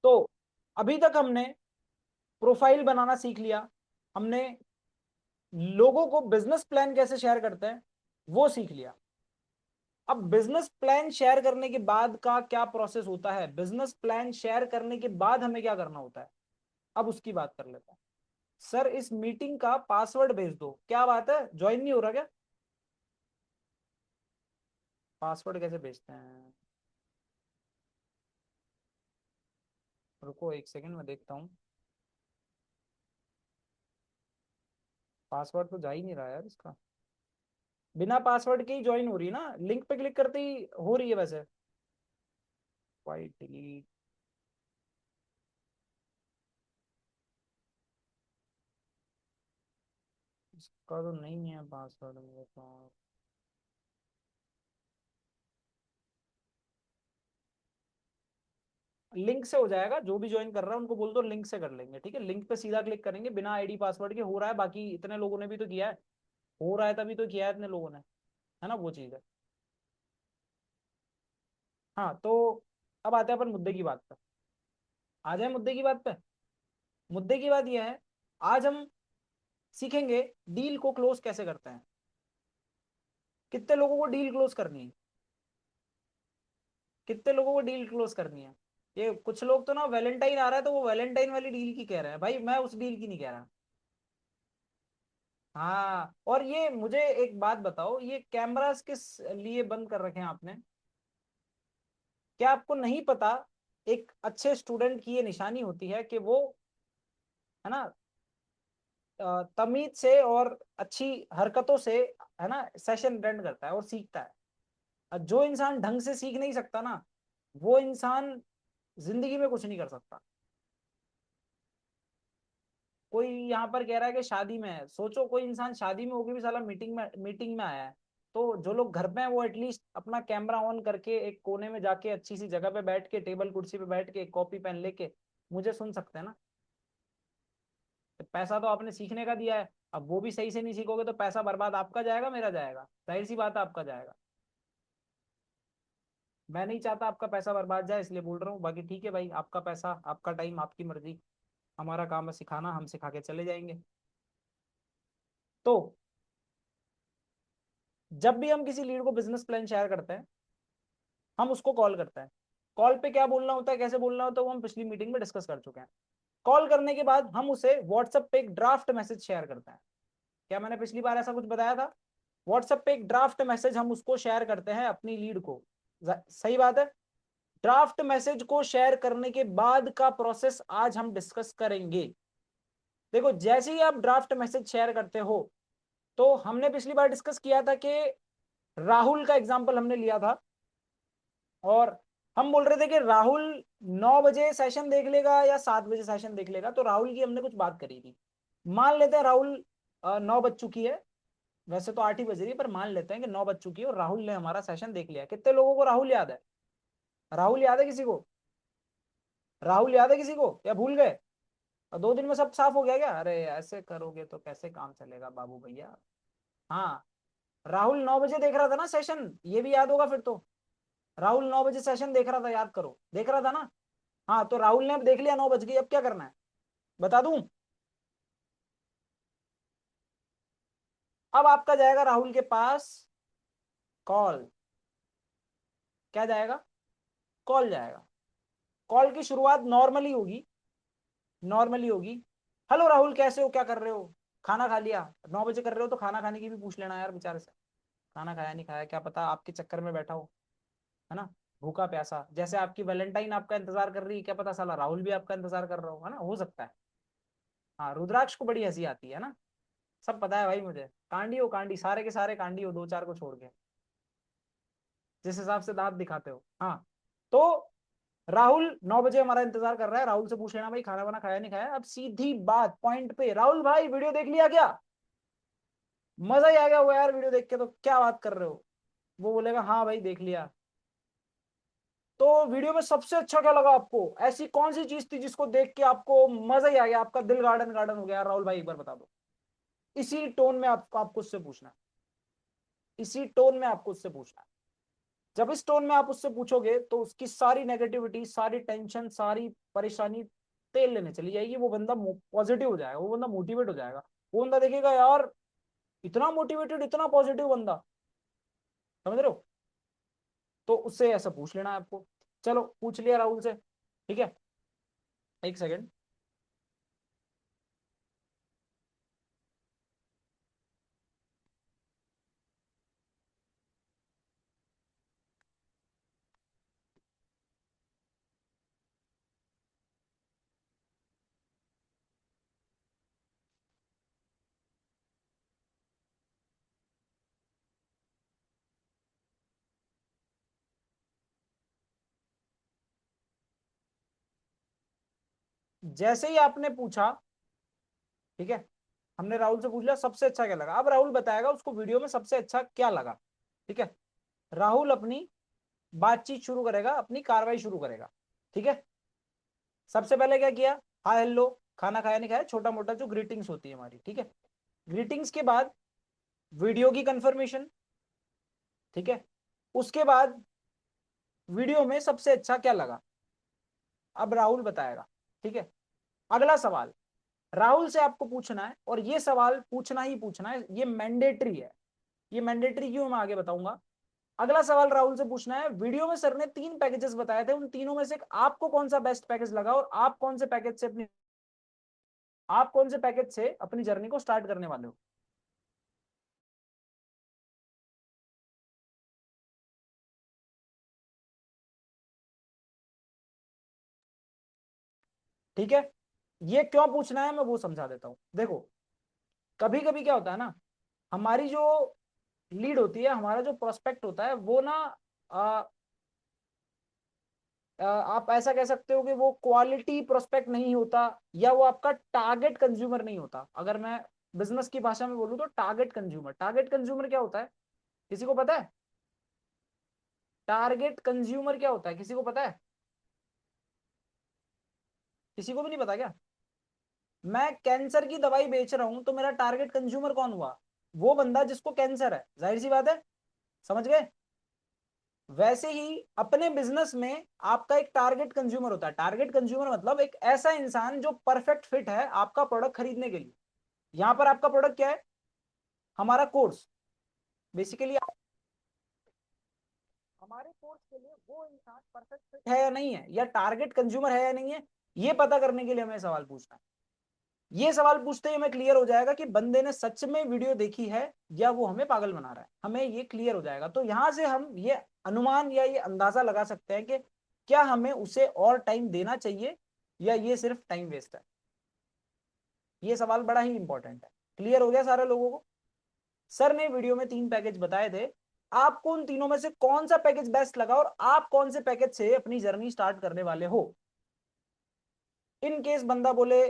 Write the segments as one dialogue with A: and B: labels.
A: तो अभी तक हमने प्रोफाइल बनाना सीख लिया, हमने लोगों को बिजनेस प्लान कैसे शेयर करते हैं वो सीख लिया। अब बिजनेस प्लान शेयर करने के बाद का क्या प्रोसेस होता है, बिजनेस प्लान शेयर करने के बाद हमें क्या करना होता है, अब उसकी बात कर लेते हैं। सर इस मीटिंग का पासवर्ड भेज दो, क्या बात है, ज्वाइन नहीं हो रहा क्या? पासवर्ड कैसे भेजते हैं, रुको एक सेकंड में देखता हूँ। पासवर्ड तो जा ही नहीं रहा यार इसका, बिना पासवर्ड के ही ज्वाइन हो रही है ना, लिंक पे क्लिक करते ही हो रही है वैसे। वाइट डिलीट, इसका तो नहीं है पासवर्ड मेरे पास। लिंक से हो जाएगा, जो भी ज्वाइन कर रहा है उनको बोल दो लिंक से कर लेंगे, ठीक है, लिंक पे सीधा क्लिक करेंगे, बिना आईडी पासवर्ड के हो रहा है, बाकी इतने लोगों ने भी तो किया है, हो रहा है तभी तो किया है इतने लोगों ने, है ना, वो चीज है। हाँ तो अब आते हैं अपन मुद्दे की बात पर, आ जाए मुद्दे की बात पे। मुद्दे की बात यह है, आज हम सीखेंगे डील को क्लोज कैसे करते हैं। कितने लोगों को डील क्लोज करनी है, कितने लोगों को डील क्लोज करनी है? ये कुछ लोग तो ना वैलेंटाइन आ रहा है तो वो वैलेंटाइन वाली डील की कह रहे हैं, भाई मैं उस डील की नहीं कह रहा। हाँ, और ये मुझे एक बात बताओ, ये कैमरास किस लिए बंद कर रखे हैं आपने? क्या आपको नहीं पता एक अच्छे स्टूडेंट की ये निशानी होती है कि वो, है ना, तमीज से और अच्छी हरकतों से, है ना, सेशन अटेंड करता है और सीखता है। और जो इंसान ढंग से सीख नहीं सकता ना, वो इंसान जिंदगी में कुछ नहीं कर सकता। कोई यहाँ पर कह रहा है कि शादी में है, सोचो कोई इंसान शादी में होकर भी साला मीटिंग में आया है, तो जो लोग घर पे हैं वो एटलीस्ट अपना कैमरा ऑन करके एक कोने में जाके अच्छी सी जगह पे बैठ के, टेबल कुर्सी पे बैठ के, कॉपी पेन लेके मुझे सुन सकते हैं ना। तो पैसा तो आपने सीखने का दिया है, अब वो भी सही से नहीं सीखोगे तो पैसा बर्बाद आपका जाएगा, मेरा जाएगा, जाहिर सी बात है आपका जाएगा। मैं नहीं चाहता आपका पैसा बर्बाद जाए इसलिए बोल रहा हूँ, बाकी ठीक है भाई, आपका पैसा आपका टाइम आपकी मर्जी, हमारा काम है सिखाना, हम सिखा के चले जाएंगे। तो जब भी हम किसी लीड को बिजनेस प्लान शेयर करते हैं, हम उसको कॉल करते हैं। कॉल पे क्या बोलना होता है, कैसे बोलना होता है, वो हम पिछली मीटिंग में डिस्कस कर चुके हैं। कॉल करने के बाद हम उसे व्हाट्सएप पे एक ड्राफ्ट मैसेज शेयर करते हैं। क्या मैंने पिछली बार ऐसा कुछ बताया था? व्हाट्सएप पे एक ड्राफ्ट मैसेज हम उसको शेयर करते हैं अपनी लीड को, सही बात है। ड्राफ्ट मैसेज को शेयर करने के बाद का प्रोसेस आज हम डिस्कस करेंगे। देखो जैसे ही आप ड्राफ्ट मैसेज शेयर करते हो, तो हमने पिछली बार डिस्कस किया था कि राहुल का एग्जाम्पल हमने लिया था, और हम बोल रहे थे कि राहुल 9 बजे सेशन देख लेगा या 7 बजे सेशन देख लेगा, तो राहुल की हमने कुछ बात करी थी। मान लेते हैं राहुल 9 बज चुकी है, वैसे तो 8 ही बज रही है, पर मान लेते हैं कि 9 बज चुकी है और राहुल ने हमारा सेशन देख लिया। कितने लोगों को राहुल याद है? राहुल याद है किसी को? राहुल याद है किसी को या भूल गए? और 2 दिन में सब साफ हो गया क्या? अरे ऐसे करोगे तो कैसे काम चलेगा बाबू भैया। हाँ, राहुल 9 बजे देख रहा था ना सेशन, ये भी याद होगा फिर तो। राहुल 9 बजे सेशन देख रहा था, याद करो, देख रहा था ना? हाँ, तो राहुल ने अब देख लिया, 9 बज गई, अब क्या करना है बता दूं? अब आपका जाएगा राहुल के पास कॉल। क्या जाएगा? कॉल जाएगा। कॉल की शुरुआत नॉर्मली होगी, नॉर्मली होगी। हेलो राहुल, कैसे हो, क्या कर रहे हो, खाना खा लिया? 9 बजे कर रहे हो तो खाना खाने की भी पूछ लेना यार बेचारे से, खाना खाया नहीं खाया, क्या पता आपके चक्कर में बैठा हो, है ना, भूखा प्यासा, जैसे आपकी वैलेंटाइन आपका इंतजार कर रही है, क्या पता साला राहुल भी आपका इंतजार कर रहा हो, है ना, हो सकता है। हाँ, रुद्राक्ष को बड़ी हंसी आती है ना, सब पता है भाई मुझे, कांडी हो कांडी, सारे के सारे कांडी हो, 2 4 को छोड़ के, जिस हिसाब से दांत दिखाते हो। हाँ, तो राहुल 9 बजे हमारा इंतजार कर रहा है, राहुल से पूछ लेना भाई खाना वाना खाया नहीं खाया। अब सीधी बात पॉइंट पे, राहुल भाई वीडियो देख लिया क्या? मजा ही आ गया हुआ यार वीडियो देख के, तो क्या बात कर रहे हो? वो बोलेगा हाँ भाई देख लिया। तो वीडियो में सबसे अच्छा क्या लगा आपको, ऐसी कौन सी चीज थी जिसको देख के आपको मजा ही आ गया, आपका दिल गार्डन गार्डन हो गया? राहुल भाई एक बार बता दो। इसी टोन में आपको आपको उससे पूछना है, इसी टोन में आपको उससे पूछना है। जब इस टोन में आप उससे पूछोगे तो उसकी सारी नेगेटिविटी, सारी टेंशन, सारी परेशानी तेल लेने चली जाएगी। वो बंदा पॉजिटिव हो जाएगा, वो बंदा मोटिवेट हो जाएगा। वो बंदा देखेगा यार इतना मोटिवेटेड, इतना पॉजिटिव बंदा, समझ रहे हो? तो उससे ऐसा पूछ लेना है आपको। चलो पूछ लिया राहुल से, ठीक है। एक सेकेंड। जैसे ही आपने पूछा, ठीक है, हमने राहुल से पूछ लिया सबसे अच्छा क्या लगा। अब राहुल बताएगा उसको वीडियो में सबसे अच्छा क्या लगा, ठीक है। राहुल अपनी बातचीत शुरू करेगा, अपनी कार्रवाई शुरू करेगा, ठीक है। सबसे पहले क्या किया, हाय हेलो, खाना खाया नहीं खाया, छोटा मोटा जो ग्रीटिंग्स होती है हमारी, ठीक है। ग्रीटिंग्स के बाद वीडियो की कंफर्मेशन, ठीक है। उसके बाद वीडियो में सबसे अच्छा क्या लगा, अब राहुल बताएगा, ठीक है। अगला सवाल राहुल से आपको पूछना है, और ये सवाल पूछना ही पूछना है, ये मैंडेटरी है। ये मैंडेटरी क्यों, मैं आगे बताऊंगा। अगला सवाल राहुल से पूछना है, वीडियो में सर ने 3 पैकेजेस बताए थे, उन तीनों में से आपको कौन सा बेस्ट पैकेज लगा, और आप कौन से पैकेज से अपनी जर्नी को स्टार्ट करने वाले हो। ठीक है, ये क्यों पूछना है मैं वो समझा देता हूं। देखो कभी कभी क्या होता है ना, हमारी जो लीड होती है, हमारा जो प्रोस्पेक्ट होता है वो ना, आप ऐसा कह सकते हो कि वो क्वालिटी प्रोस्पेक्ट नहीं होता, या वो आपका टारगेट कंज्यूमर नहीं होता। अगर मैं बिजनेस की भाषा में बोलूं तो टारगेट कंज्यूमर क्या होता है, किसी को पता है? टारगेट कंज्यूमर क्या होता है, किसी को पता है? किसी को भी नहीं पता क्या? मैं कैंसर की दवाई बेच रहा हूं तो मेरा टारगेट कंज्यूमर कौन हुआ? वो बंदा जिसको कैंसर है, जाहिर सी बात है, समझ गए? वैसे ही अपने बिजनेस में आपका एक टारगेट कंज्यूमर होता है। टारगेट कंज्यूमर मतलब एक ऐसा इंसान जो परफेक्ट फिट है आपका प्रोडक्ट खरीदने के लिए। यहां पर आपका प्रोडक्ट क्या है, हमारा कोर्स। बेसिकली हमारे कोर्स के लिए वो इंसान परफेक्ट फिट है या नहीं है, या टारगेट कंज्यूमर है या नहीं है, ये पता करने के लिए हमें सवाल पूछना है। ये सवाल पूछते ही हमें क्लियर हो जाएगा कि बंदे ने सच में वीडियो देखी है या वो हमें पागल बना रहा है। हमें ये क्लियर हो जाएगा, तो यहां से हम ये अनुमान या ये अंदाजा लगा सकते हैं कि क्या हमें उसे और टाइम देना चाहिए या ये सिर्फ टाइम वेस्ट है। ये सवाल बड़ा ही इंपॉर्टेंट है। क्लियर हो गया सारे लोगों को? सर ने वीडियो में 3 पैकेज बताए थे, आपको उन तीनों में से कौन सा पैकेज बेस्ट लगा, और आप कौन से पैकेज से अपनी जर्नी स्टार्ट करने वाले हो। इन केस बंदा बोले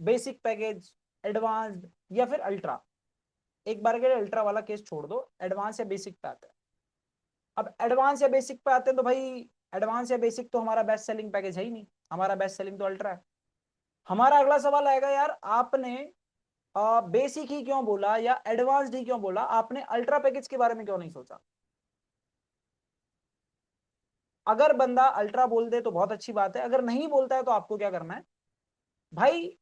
A: बेसिक पैकेज, एडवांस्ड या फिर अल्ट्रा, एक बार के लिए अल्ट्रा वाला केस छोड़ दो, एडवांस या बेसिक पे आते हैं। अब एडवांस या बेसिक पे आते हैं तो भाई एडवांस या बेसिक तो हमारा बेस्ट सेलिंग पैकेज है ही नहीं, हमारा बेस्ट सेलिंग तो अल्ट्रा है। हमारा अगला सवाल आएगा, यार आपने बेसिक ही क्यों बोला या एडवांस्ड ही क्यों बोला, आपने अल्ट्रा पैकेज के बारे में क्यों नहीं सोचा? अगर बंदा अल्ट्रा बोल दे तो बहुत अच्छी बात है, अगर नहीं बोलता है तो आपको क्या करना है भाई,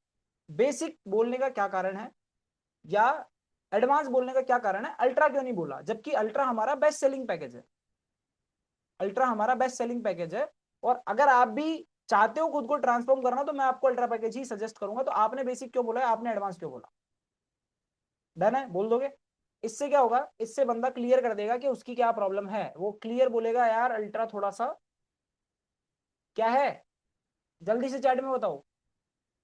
A: बेसिक बोलने का क्या कारण है या एडवांस बोलने का क्या कारण है, अल्ट्रा क्यों नहीं बोला, जबकि अल्ट्रा हमारा बेस्ट सेलिंग पैकेज है। अल्ट्रा हमारा बेस्ट सेलिंग पैकेज है, और अगर आप भी चाहते हो खुद को ट्रांसफॉर्म करना तो मैं आपको अल्ट्रा पैकेज ही सजेस्ट करूंगा। तो आपने बेसिक क्यों बोला है, आपने एडवांस क्यों बोला? डन है, बोल दोगे? इससे क्या होगा, इससे बंदा क्लियर कर देगा कि उसकी क्या प्रॉब्लम है। वो क्लियर बोलेगा यार अल्ट्रा थोड़ा सा क्या है, जल्दी से चैट में बताओ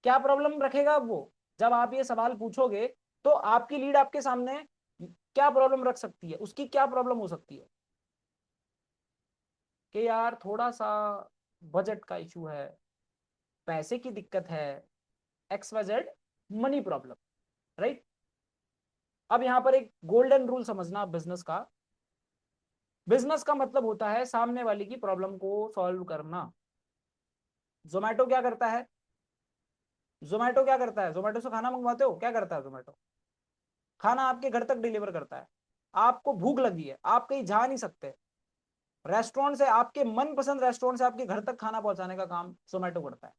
A: क्या प्रॉब्लम रखेगा। अब वो जब आप ये सवाल पूछोगे तो आपकी लीड आपके सामने क्या प्रॉब्लम रख सकती है, उसकी क्या प्रॉब्लम हो सकती है कि यार थोड़ा सा बजट का इशू है, पैसे की दिक्कत है, X Y Z, money problem, right. अब यहां पर एक गोल्डन रूल समझना बिजनेस का। बिजनेस का मतलब होता है सामने वाले की प्रॉब्लम को सॉल्व करना। जोमेटो क्या करता है, जोमेटो से खाना मंगवाते हो, क्या करता है जोमेटो? खाना आपके घर तक डिलीवर करता है। आपको भूख लगी है, आप कहीं जा नहीं सकते, रेस्टोरेंट से, आपके मनपसंद रेस्टोरेंट से आपके घर तक खाना पहुंचाने का काम जोमेटो करता है,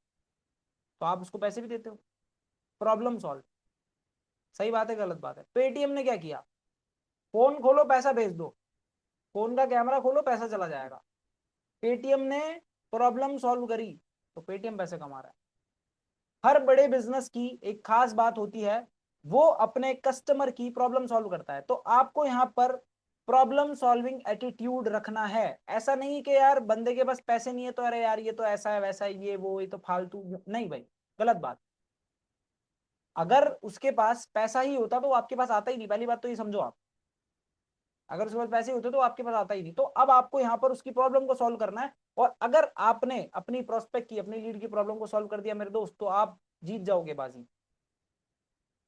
A: तो आप उसको पैसे भी देते हो। Problem solve. सही बात है गलत बात है? पेटीएम ने क्या किया, फोन खोलो पैसा भेज दो, फोन का कैमरा खोलो पैसा चला जाएगा। पेटीएम ने प्रॉब्लम सॉल्व करी, तो पेटीएम पैसे कमा रहा है। हर बड़े बिजनेस की एक खास बात होती है, वो अपने कस्टमर की प्रॉब्लम सॉल्व करता है। तो आपको यहाँ पर प्रॉब्लम सॉल्विंग एटीट्यूड रखना है। ऐसा नहीं कि यार बंदे के पास पैसे नहीं है तो अरे यार ये तो ऐसा है वैसा है, ये वो, ये तो फालतू, नहीं भाई, गलत बात। अगर उसके पास पैसा ही होता तो वो आपके पास आता ही नहीं, पहली बात तो ये समझो आप। अगर उसके पास पैसे होते तो आपके पास आता ही नहीं। तो अब आपको यहाँ पर उसकी प्रॉब्लम को सॉल्व करना है, और अगर आपने अपनी प्रोस्पेक्ट की, अपनी लीड की प्रॉब्लम को सॉल्व कर दिया मेरे दोस्त, तो आप जीत जाओगे बाजी,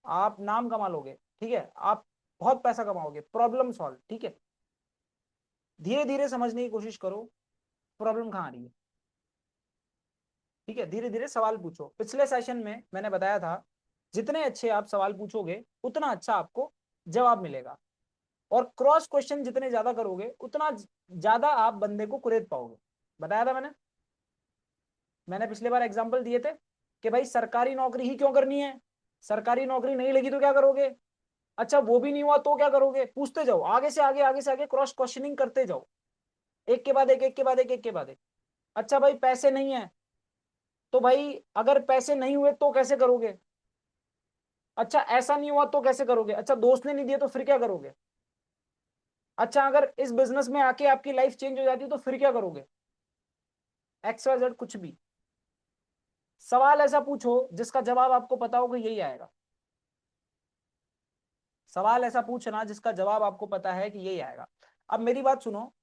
A: आप नाम कमा लोगे, ठीक है, आप बहुत पैसा कमाओगे। प्रॉब्लम सॉल्व, ठीक है। धीरे धीरे समझने की कोशिश करो प्रॉब्लम कहाँ आ रही है, ठीक है। धीरे धीरे सवाल पूछो। पिछले सेशन में मैंने बताया था, जितने अच्छे आप सवाल पूछोगे उतना अच्छा आपको जवाब मिलेगा, और क्रॉस क्वेश्चन जितने ज्यादा करोगे उतना ज्यादा आप बंदे को कुरेद पाओगे। बताया था मैंने पिछले बार एग्जांपल दिए थे कि भाई सरकारी नौकरी ही क्यों करनी है, सरकारी नौकरी नहीं लगी तो क्या करोगे, अच्छा वो भी नहीं हुआ तो क्या करोगे, पूछते जाओ, आगे से आगे, आगे से आगे क्रॉस क्वेश्चनिंग करते जाओ, एक के बाद एक, एक के बाद एक, एक के बाद एक। अच्छा भाई पैसे नहीं है, तो भाई अगर पैसे नहीं हुए तो कैसे करोगे, अच्छा ऐसा नहीं हुआ तो कैसे करोगे, अच्छा दोस्त ने नहीं दिए तो फिर क्या करोगे, अच्छा अगर इस बिजनेस में आके आपकी लाइफ चेंज हो जाती तो फिर क्या करोगे, एक्स वाई जेड, कुछ भी सवाल ऐसा पूछो जिसका जवाब आपको पता हो कि यही आएगा। सवाल ऐसा पूछना जिसका जवाब आपको पता है कि यही आएगा। अब मेरी बात सुनो,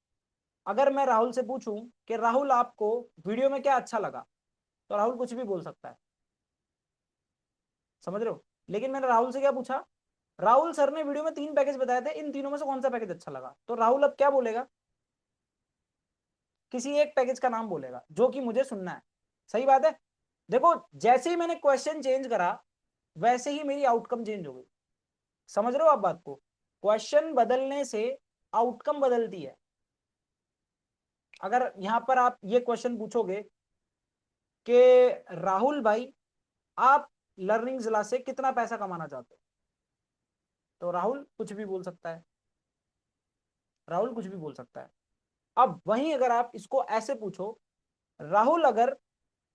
A: अगर मैं राहुल से पूछूं कि राहुल आपको वीडियो में क्या अच्छा लगा, तो राहुल कुछ भी बोल सकता है, समझ रहे हो। लेकिन मैंने राहुल से क्या पूछा, राहुल सर ने वीडियो में 3 पैकेज बताए थे, इन तीनों में से कौन सा पैकेज अच्छा लगा, तो राहुल अब क्या बोलेगा, किसी एक पैकेज का नाम बोलेगा जो कि मुझे सुनना है। सही बात है। देखो जैसे ही मैंने क्वेश्चन चेंज करा वैसे ही मेरी आउटकम चेंज हो गई। समझ रहे हो आप बात को, क्वेश्चन बदलने से आउटकम बदलती है। अगर यहां पर आप ये क्वेश्चन पूछोगे कि राहुल भाई आप लर्निंग जिला से कितना पैसा कमाना चाहते हो, तो राहुल कुछ भी बोल सकता है, राहुल कुछ भी बोल सकता है। अब वहीं अगर आप इसको ऐसे पूछो, राहुल अगर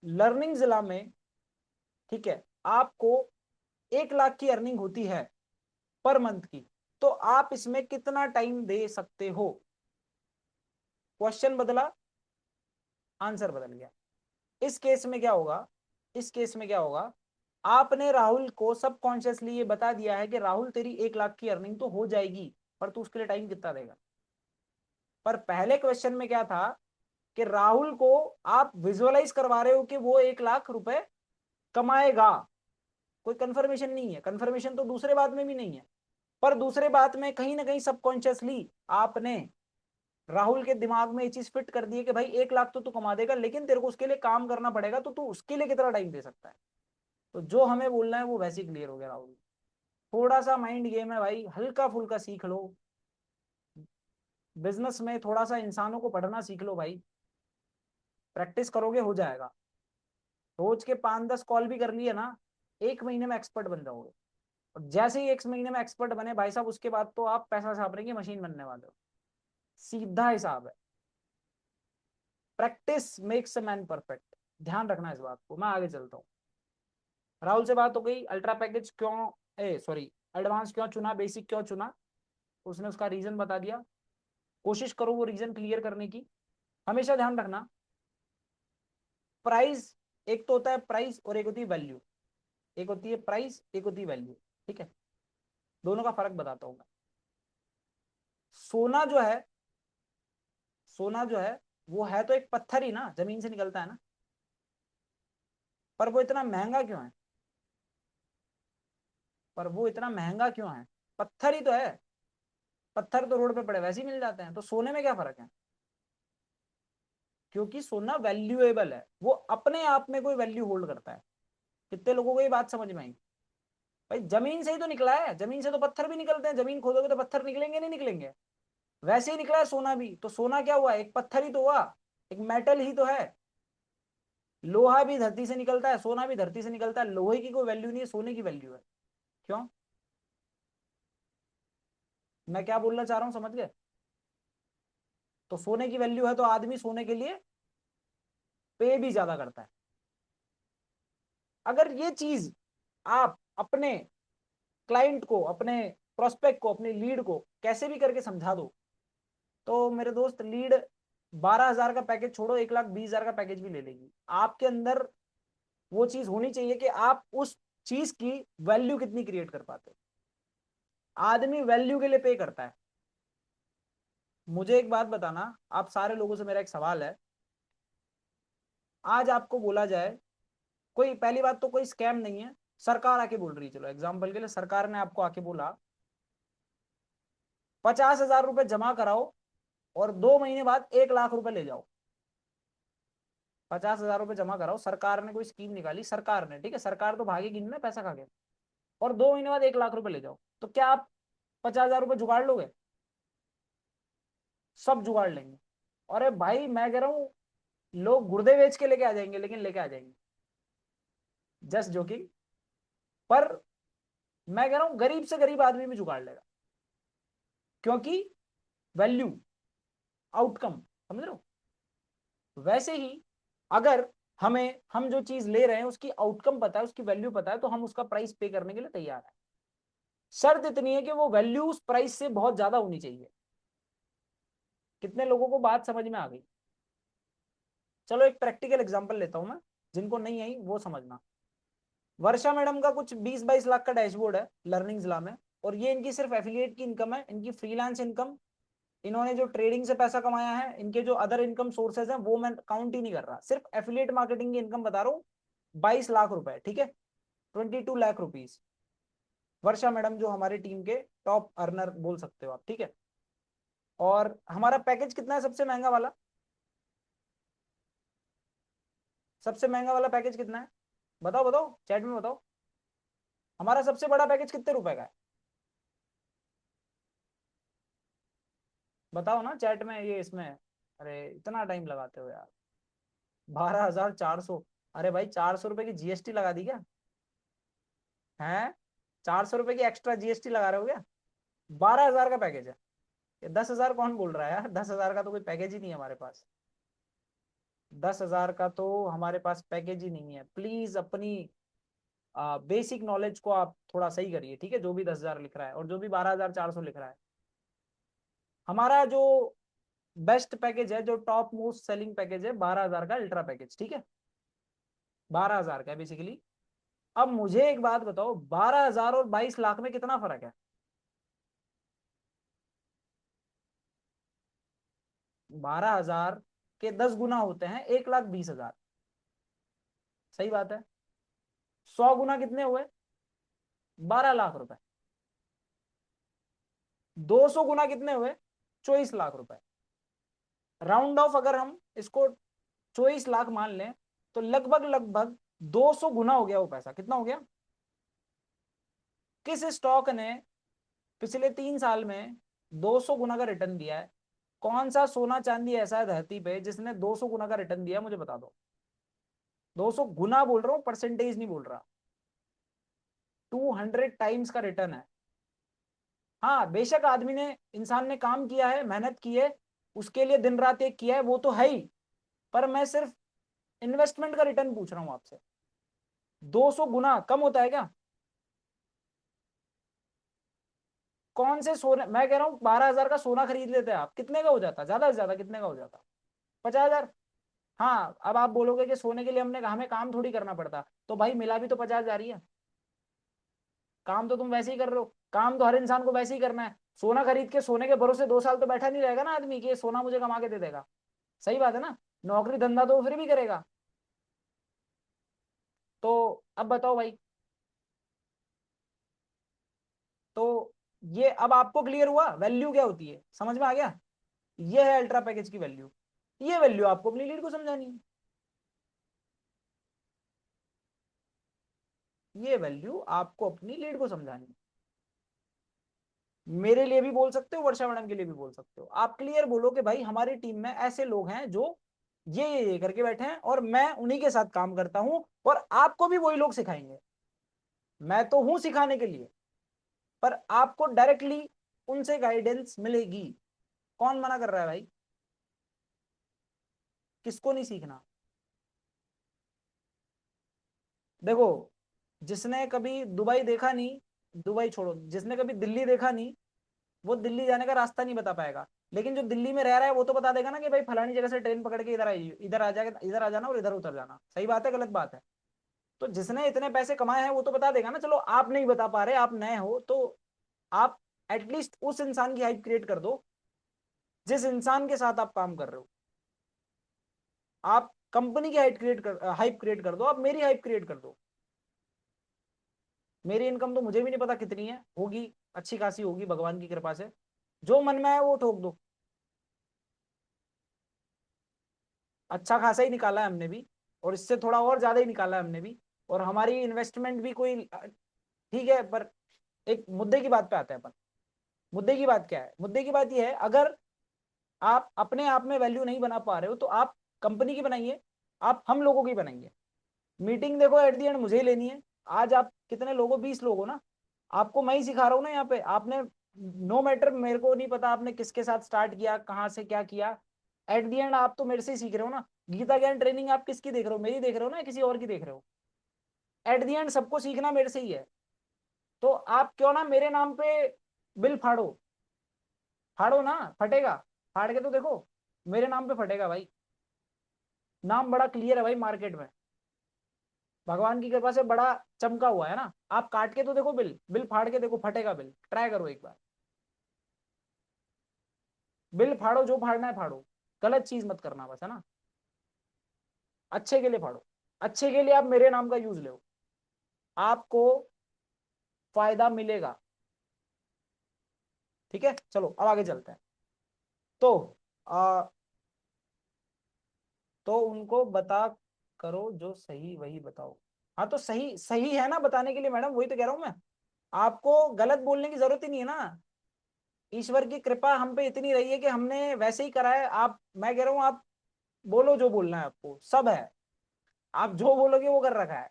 A: लर्निंग जिला में, ठीक है, आपको 1 लाख की अर्निंग होती है पर मंथ की, तो आप इसमें कितना टाइम दे सकते हो। क्वेश्चन बदला, आंसर बदल गया। इस केस में क्या होगा, इस केस में क्या होगा, आपने राहुल को सबकॉन्शियसली ये बता दिया है कि राहुल तेरी 1 लाख की अर्निंग तो हो जाएगी, पर तू उसके लिए टाइम कितना देगा। पर पहले क्वेश्चन में क्या था कि राहुल को आप विजुअलाइज करवा रहे हो कि वो 1 लाख रुपए कमाएगा, कोई कंफर्मेशन नहीं है, कंफर्मेशन तो दूसरे बात में भी नहीं है, पर दूसरे बात में कहीं ना कहीं सबकॉन्शियसली आपने राहुल के दिमाग में ये चीज फिट कर दी है कि भाई 1 लाख तो तू कमा देगा, लेकिन तेरे को उसके लिए काम करना पड़ेगा, तो तू उसके लिए कितना टाइम दे सकता है। तो जो हमें बोलना है वो वैसे ही क्लियर हो गया राहुल। थोड़ा सा माइंड गेम है भाई, हल्का फुल्का सीख लो, बिजनेस में थोड़ा सा इंसानों को पढ़ना सीख लो भाई, प्रैक्टिस करोगे हो जाएगा। रोज के 5-10 कॉल भी कर लिए ना, 1 महीने में एक्सपर्ट बन जाओगे। और जैसे ही 1 महीने में एक्सपर्ट बने भाई साहब, उसके बाद तो आप पैसा छापने की मशीन बनने वाले हो, सीधा हिसाब है। Practice makes a man perfect, ध्यान रखना इस बात को। मैं आगे चलता हूँ। राहुल से बात हो गई, अल्ट्रा पैकेज क्यों, ए सॉरी, एडवांस क्यों चुना, बेसिक क्यों चुना, उसने उसका रीजन बता दिया। कोशिश करो वो रीजन क्लियर करने की। हमेशा ध्यान रखना, प्राइस एक तो होता है प्राइस और एक होती है वैल्यू, एक होती है प्राइस, एक होती है वैल्यू, ठीक है। दोनों का फर्क बताता हूँ मैं। सोना जो है, सोना जो है वो है तो एक पत्थर ही ना, जमीन से निकलता है ना, पर वो इतना महंगा क्यों है, पर वो इतना महंगा क्यों है, पत्थर ही तो है, पत्थर तो रोड पे पड़े वैसे ही मिल जाते हैं। तो सोने में क्या फर्क है, क्योंकि सोना वैल्यूएबल है, वो अपने आप में कोई वैल्यू होल्ड करता है। कितने लोगों को ये बात समझ में आई। भाई जमीन से ही तो निकला है, जमीन से तो पत्थर भी निकलते हैं, जमीन खोदोगे तो पत्थर निकलेंगे नहीं निकलेंगे, वैसे ही निकला है सोना भी, तो सोना क्या हुआ, एक पत्थर ही तो हुआ, एक मेटल ही तो है। लोहा भी धरती से निकलता है, सोना भी धरती से निकलता है, लोहे की कोई वैल्यू नहीं है, सोने की वैल्यू है। क्यों? मैं क्या बोलना चाह रहा हूं, समझ गए? तो सोने की वैल्यू है तो आदमी सोने के लिए पे भी ज्यादा करता है। अगर ये चीज आप अपने क्लाइंट को, अपने प्रोस्पेक्ट को, अपने लीड को कैसे भी करके समझा दो, तो मेरे दोस्त लीड 12,000 का पैकेज छोड़ो, 1,20,000 का पैकेज भी ले लेगी। आपके अंदर वो चीज होनी चाहिए कि आप उस चीज की वैल्यू कितनी क्रिएट कर पाते हो। आदमी वैल्यू के लिए पे करता है। मुझे एक बात बताना, आप सारे लोगों से मेरा एक सवाल है, आज आपको बोला जाए, कोई पहली बात तो कोई स्कैम नहीं है, सरकार आके बोल रही है, चलो एग्जाम्पल के लिए सरकार ने आपको आके बोला 50,000 रुपए जमा कराओ और 2 महीने बाद 1 लाख रुपए ले जाओ। 50,000 रुपए जमा कराओ, सरकार ने कोई स्कीम निकाली, सरकार ने, ठीक है, सरकार तो भागेगी नहीं ना पैसा खा के, और 2 महीने बाद 1 लाख रुपए ले जाओ, तो क्या आप 50,000 रुपए जुगाड़ लोगे? सब जुगाड़ लेंगे। अरे भाई मैं कह रहा हूँ, लोग गुर्दे बेच के लेके आ जाएंगे, लेकिन लेके आ जाएंगे। Just joking. पर मैं कह रहा हूँ गरीब से गरीब आदमी भी जुगाड़ लेगा, क्योंकि वैल्यू, आउटकम, समझ रहे हो? वैसे ही अगर हमें, हम जो चीज ले रहे हैं उसकी आउटकम पता है, उसकी वैल्यू पता है, तो हम उसका प्राइस पे करने के लिए तैयार है। शर्त इतनी है कि वो वैल्यू उस प्राइस से बहुत ज्यादा होनी चाहिए। कितने लोगों को बात समझ में आ गई? चलो एक प्रैक्टिकल एग्जांपल लेता हूं मैं, जिनको नहीं आई वो समझना। वर्षा मैडम का कुछ 20-22 लाख का डैशबोर्ड है लर्निंग जिला में, और ये इनकी सिर्फ एफिलिएट की इनकम है, इनकी फ्रीलांस इनकम, इन्होंने जो ट्रेडिंग से पैसा कमाया है, इनके जो अदर इनकम सोर्सेज हैं वो मैं काउंट ही नहीं कर रहा, सिर्फ एफिलिएट मार्केटिंग की इनकम बता रहा हूँ। 22 लाख रुपए, ठीक है, 22 लाख रुपीज। वर्षा मैडम जो हमारी टीम के टॉप अर्नर बोल सकते हो आप, ठीक है। और हमारा पैकेज कितना है सबसे महंगा वाला? सबसे महंगा वाला पैकेज कितना है? बताओ बताओ, चैट में बताओ। हमारा सबसे बड़ा पैकेज कितने रुपए का है? बताओ ना चैट में, ये इसमें। अरे इतना टाइम लगाते हो यार। 12,400। अरे भाई 400 रुपए की जीएसटी लगा दी क्या? है? 400 रुपए की एक्स्ट्रा जीएसटी लगा रहे हो क्या? 12,000 का पैकेज है। ये 10,000 कौन बोल रहा है यार? 10,000 का तो कोई पैकेज ही नहीं है हमारे पास। 10,000 का तो हमारे पास पैकेज ही नहीं है। प्लीज अपनी बेसिक नॉलेज को आप थोड़ा सही करिए, ठीक है, जो भी 10,000 लिख रहा है और जो भी 12,400 लिख रहा है। हमारा जो बेस्ट पैकेज है, जो टॉप मोस्ट सेलिंग पैकेज है, 12,000 का अल्ट्रा पैकेज, ठीक है, 12,000 का है बेसिकली। अब मुझे एक बात बताओ, 12,000 और 22 लाख में कितना फर्क है? 12,000 के 10 गुना होते हैं 1,20,000। सही बात है। 100 गुना कितने हुए? 12 लाख रुपए। 200 गुना कितने हुए? 24 लाख रुपए। राउंड ऑफ अगर हम इसको 24 लाख मान लें, तो लगभग लगभग 200 गुना हो गया वो पैसा। कितना हो गया? किस स्टॉक ने पिछले 3 साल में 200 गुना का रिटर्न दिया है? कौन सा सोना चांदी ऐसा है धरती पे जिसने 200 गुना का रिटर्न दिया, मुझे बता दो। 200 गुना बोल रहा हूँ, परसेंटेज नहीं बोल रहा। 200 टाइम्स का रिटर्न है। हाँ बेशक आदमी ने, इंसान ने काम किया है, मेहनत की है, उसके लिए दिन रात एक किया है, वो तो है ही। पर मैं सिर्फ इन्वेस्टमेंट का रिटर्न पूछ रहा हूँ आपसे। 200 गुना कम होता है क्या? कौन से सोने, मैं कह रहा हूँ 12,000 का सोना खरीद लेते हैं आप, कितने का हो जाता? ज्यादा से ज्यादा कितने का हो जाता? 50,000। हाँ अब आप बोलोगे कि सोने के लिए हमें काम थोड़ी करना पड़ता, तो भाई मिला भी तो 50,000 ही है। काम तो तुम वैसे ही कर रहे हो, काम तो हर इंसान को वैसे ही करना है। सोना खरीद के सोने के भरोसे 2 साल तो बैठा नहीं रहेगा ना आदमी कि ये सोना मुझे कमा के दे देगा। सही बात है ना? नौकरी धंधा तो वो फिर भी करेगा। तो अब बताओ भाई। तो ये अब आपको क्लियर हुआ वैल्यू क्या होती है, समझ में आ गया? ये है अल्ट्रा पैकेज की वैल्यू। ये वैल्यू आपको अपनी लीड को समझानी है। ये वैल्यू आपको अपनी लीड को समझानी है। मेरे लिए भी बोल सकते हो, वर्षा मैडम के लिए भी बोल सकते हो। आप क्लियर बोलो कि भाई हमारी टीम में ऐसे लोग हैं जो ये करके बैठे हैं और मैं उन्हीं के साथ काम करता हूं और आपको भी वही लोग सिखाएंगे। मैं तो हूं सिखाने के लिए, पर आपको डायरेक्टली उनसे गाइडेंस मिलेगी। कौन मना कर रहा है भाई? किसको नहीं सीखना? देखो, जिसने कभी दुबई देखा नहीं, दुबई छोड़ो, जिसने कभी दिल्ली देखा नहीं, वो दिल्ली जाने का रास्ता नहीं बता पाएगा। लेकिन जो दिल्ली में रह रहा है वो तो बता देगा ना कि भाई फलानी जगह से ट्रेन पकड़ के इधर आई, इधर आ जाएगा, इधर आ जाना और इधर उतर जाना। सही बात है, गलत बात है? तो जिसने इतने पैसे कमाए हैं वो तो बता देगा ना। चलो आप नहीं बता पा रहे, आप नए हो, तो आप एटलीस्ट उस इंसान की हाइप क्रिएट कर दो जिस इंसान के साथ आप काम कर रहे हो। आप कंपनी की हाइप क्रिएट कर दो, आप मेरी हाइप क्रिएट कर दो। मेरी इनकम तो मुझे भी नहीं पता कितनी है, होगी अच्छी खासी होगी भगवान की कृपा से। जो मन में है वो ठोक दो। अच्छा खासा ही निकाला है हमने भी, और इससे थोड़ा और ज्यादा ही निकाला है हमने भी। और हमारी इन्वेस्टमेंट भी कोई ठीक है, पर एक मुद्दे की बात पे आते हैं अपन। मुद्दे की बात क्या है? मुद्दे की बात यह है, अगर आप अपने आप में वैल्यू नहीं बना पा रहे हो तो आप कंपनी की बनाइए, आप हम लोगों की बनाइए। मीटिंग देखो एट दी एंड मुझे ही लेनी है। आज आप कितने लोगों, 20 लोग हो ना, आपको मैं ही सिखा रहा हूँ ना यहाँ पे। आपने नो मैटर, मेरे को नहीं पता आपने किसके साथ स्टार्ट किया, कहाँ से क्या किया, एट दी एंड आप तो मेरे से ही सीख रहे हो ना। गीता ज्ञान ट्रेनिंग आप किसकी देख रहे हो? मेरी देख रहे हो ना, किसी और की देख रहे हो? एट दी एंड सबको सीखना मेरे से ही है। तो आप क्यों ना मेरे नाम पे बिल फाड़ो। फाड़ो ना, फटेगा। फाड़ के तो देखो, मेरे नाम पे फटेगा भाई। नाम बड़ा क्लियर है भाई मार्केट में, भगवान की कृपा से बड़ा चमका हुआ है ना। आप काट के तो देखो, बिल बिल फाड़ के देखो, फटेगा बिल, ट्राई करो एक बार। बिल फाड़ो, जो फाड़ना है फाड़ो, गलत चीज मत करना बस, है ना। अच्छे के लिए फाड़ो, अच्छे के लिए आप मेरे नाम का यूज लो, आपको फायदा मिलेगा। ठीक है, चलो अब आगे चलते हैं। तो आ, तो उनको बता करो जो सही वही बताओ। हाँ तो सही सही है ना बताने के लिए मैडम, वही तो कह रहा हूं मैं। आपको गलत बोलने की जरूरत ही नहीं है ना। ईश्वर की कृपा हम पे इतनी रही है कि हमने वैसे ही करा है। आप, मैं कह रहा हूँ, आप बोलो जो बोलना है, आपको सब है। आप जो बोलोगे वो कर रखा है।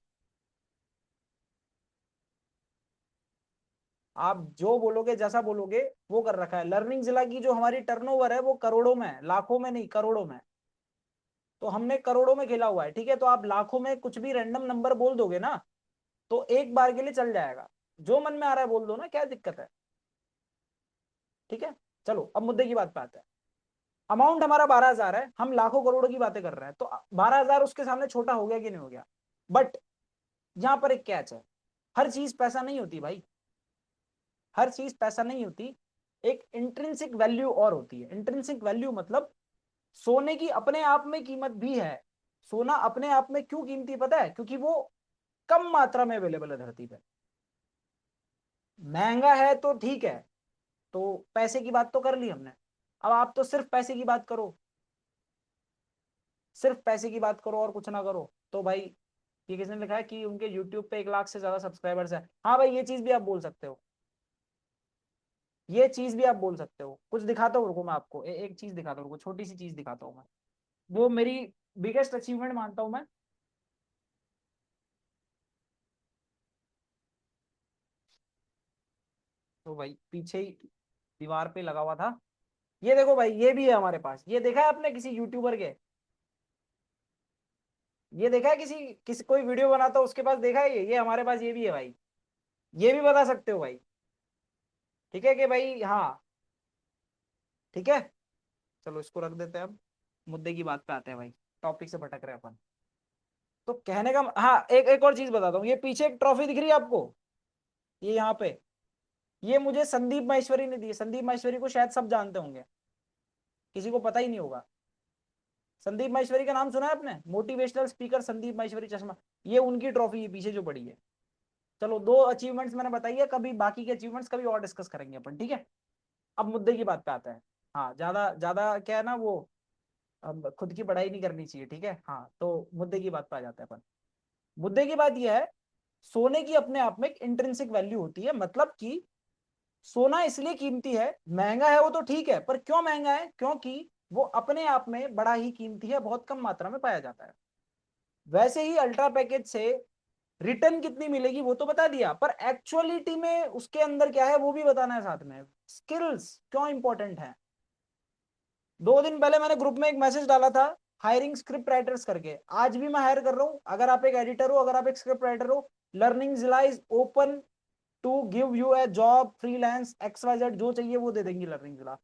A: आप जो बोलोगे, जैसा बोलोगे वो कर रखा है। लर्निंग जिला की जो हमारी टर्नओवर है वो करोड़ों में है, लाखों में नहीं, करोड़ों में। तो हमने करोड़ों में खेला हुआ है, ठीक है। तो आप लाखों में कुछ भी रैंडम नंबर बोल दोगे ना, तो एक बार के लिए चल जाएगा। जो मन में आ रहा है बोल दो ना, क्या दिक्कत है? ठीक है, चलो अब मुद्दे की बात पे आते हैं। अमाउंट हमारा 12,000 है, हम लाखों करोड़ों की बातें कर रहे हैं, तो 12,000 उसके सामने छोटा हो गया कि नहीं हो गया? बट यहाँ पर एक कैच है, हर चीज पैसा नहीं होती भाई। हर चीज पैसा नहीं होती। एक इंट्रिंसिक वैल्यू और होती है। इंट्रिंसिक वैल्यू मतलब सोने की अपने आप में कीमत भी है। सोना अपने आप में क्यों कीमती पता है? क्योंकि वो कम मात्रा में अवेलेबल है धरती पे। महंगा है तो ठीक है, तो पैसे की बात तो कर ली हमने। अब आप तो सिर्फ पैसे की बात करो, सिर्फ पैसे की बात करो और कुछ ना करो, तो भाई ये किसने लिखा है कि उनके यूट्यूब पे 1 लाख से ज्यादा सब्सक्राइबर्स है? हाँ भाई, ये चीज भी आप बोल सकते हो। ये चीज भी आप बोल सकते हो। कुछ दिखाता हूँ, रुको मैं आपको एक चीज दिखाता हूँ, रुको, छोटी सी चीज दिखाता हूँ मैं। वो मेरी बिगेस्ट अचीवमेंट मानता हूँ मैं। तो भाई पीछे ही दीवार पे लगा हुआ था। ये देखो भाई, ये भी है हमारे पास। ये देखा है आपने किसी यूट्यूबर के? ये देखा है किसी किसी कोई वीडियो बनाता है उसके पास देखा है? ये हमारे पास ये भी है भाई। ये भी बता सकते हो भाई। ठीक है कि भाई, हाँ। ठीक है, चलो इसको रख देते हैं अब। मुद्दे की बात पे आते हैं भाई, टॉपिक से भटक रहे हैं अपन। तो कहने का, हाँ, एक एक और चीज बताता हूँ। ये पीछे एक ट्रॉफी दिख रही है आपको, ये यहाँ पे, ये मुझे संदीप माहेश्वरी ने दी है। संदीप माहेश्वरी को शायद सब जानते होंगे, किसी को पता ही नहीं होगा। संदीप माहेश्वरी का नाम सुना है आपने? मोटिवेशनल स्पीकर संदीप माहेश्वरी चश्मा। ये उनकी ट्रॉफी है पीछे जो पड़ी है। चलो, 2 अचीवमेंट्स मैंने बताई है, कभी बाकी के अचीवमेंट्स कभी और डिस्कस करेंगे अपन, ठीक है। अब मुद्दे की बात पे आता है। हाँ, ज्यादा ज्यादा क्या है ना वो, अब खुद की पढ़ाई नहीं करनी चाहिए, ठीक है। हाँ, तो मुद्दे की बात पे आ जाता है अपन। मुद्दे की बात यह है, सोने की अपने आप में एक इंट्रिंसिक वैल्यू होती है। मतलब कि सोना इसलिए कीमती है, महंगा है वो तो ठीक है, पर क्यों महंगा है? क्योंकि वो अपने आप में बड़ा ही कीमती है, बहुत कम मात्रा में पाया जाता है। वैसे ही अल्ट्रा पैकेज से रिटर्न कितनी मिलेगी वो तो बता दिया, पर एक्चुअलिटी में उसके अंदर क्या है वो भी बताना है साथ में। स्किल्स क्यों इंपॉर्टेंट है? 2 दिन पहले मैंने ग्रुप में एक मैसेज डाला था, हायरिंग स्क्रिप्ट राइटर्स करके। आज भी मैं हायर कर रहा हूँ, अगर आप एक एडिटर हो, अगर आप एक स्क्रिप्ट राइटर हो, लर्निंग जिला is open to give you a job, freelance, XYZ, जो चाहिए वो दे देंगी लर्निंग जिला।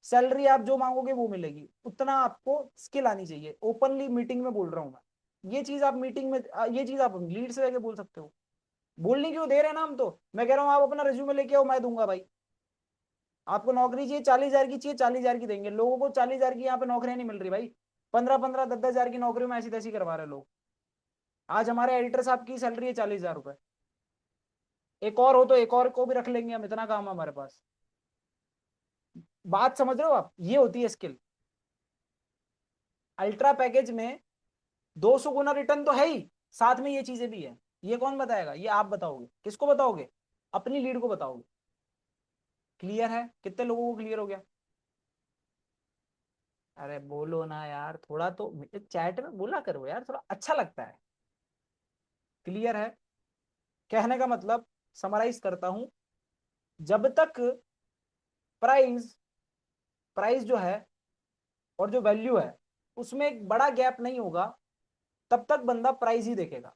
A: सैलरी आप जो मांगोगे वो मिलेगी, उतना आपको स्किल आनी चाहिए। ओपनली मीटिंग में बोल रहा हूँ मैं, ये चीज आप मीटिंग में, ये चीज आप लीड से लेके बोल सकते हो। बोलने क्यों दे रहे हैं ना हम, तो मैं कह रहा हूँ आप अपना रिज्यूमे लेके आओ, मैं दूंगा भाई। आपको नौकरी चाहिए 40,000 की, चाहिए 40,000 की देंगे। लोगों को 40,000 की यहाँ पे नौकरियां नहीं मिल रही भाई, 15-15, 10-10 हजार की नौकरी में ऐसी तैसी करवा रहे लोग। आज हमारे एडिटर साहब की सैलरी है 40,000 रुपए। एक और हो तो एक और को भी रख लेंगे हम, इतना काम है हमारे पास। बात समझ रहे हो आप? ये होती है स्किल। अल्ट्रा पैकेज में 200 गुना रिटर्न तो है ही, साथ में ये चीजें भी है। ये कौन बताएगा? ये आप बताओगे। किसको बताओगे? अपनी लीड को बताओगे। क्लियर है? कितने लोगों को क्लियर हो गया? अरे बोलो ना यार, थोड़ा तो चैट में बोला करो यार, थोड़ा अच्छा लगता है। क्लियर है? कहने का मतलब, समराइज करता हूं, जब तक प्राइस प्राइस जो है और जो वैल्यू है उसमें एक बड़ा गैप नहीं होगा, तब तक बंदा प्राइस ही देखेगा।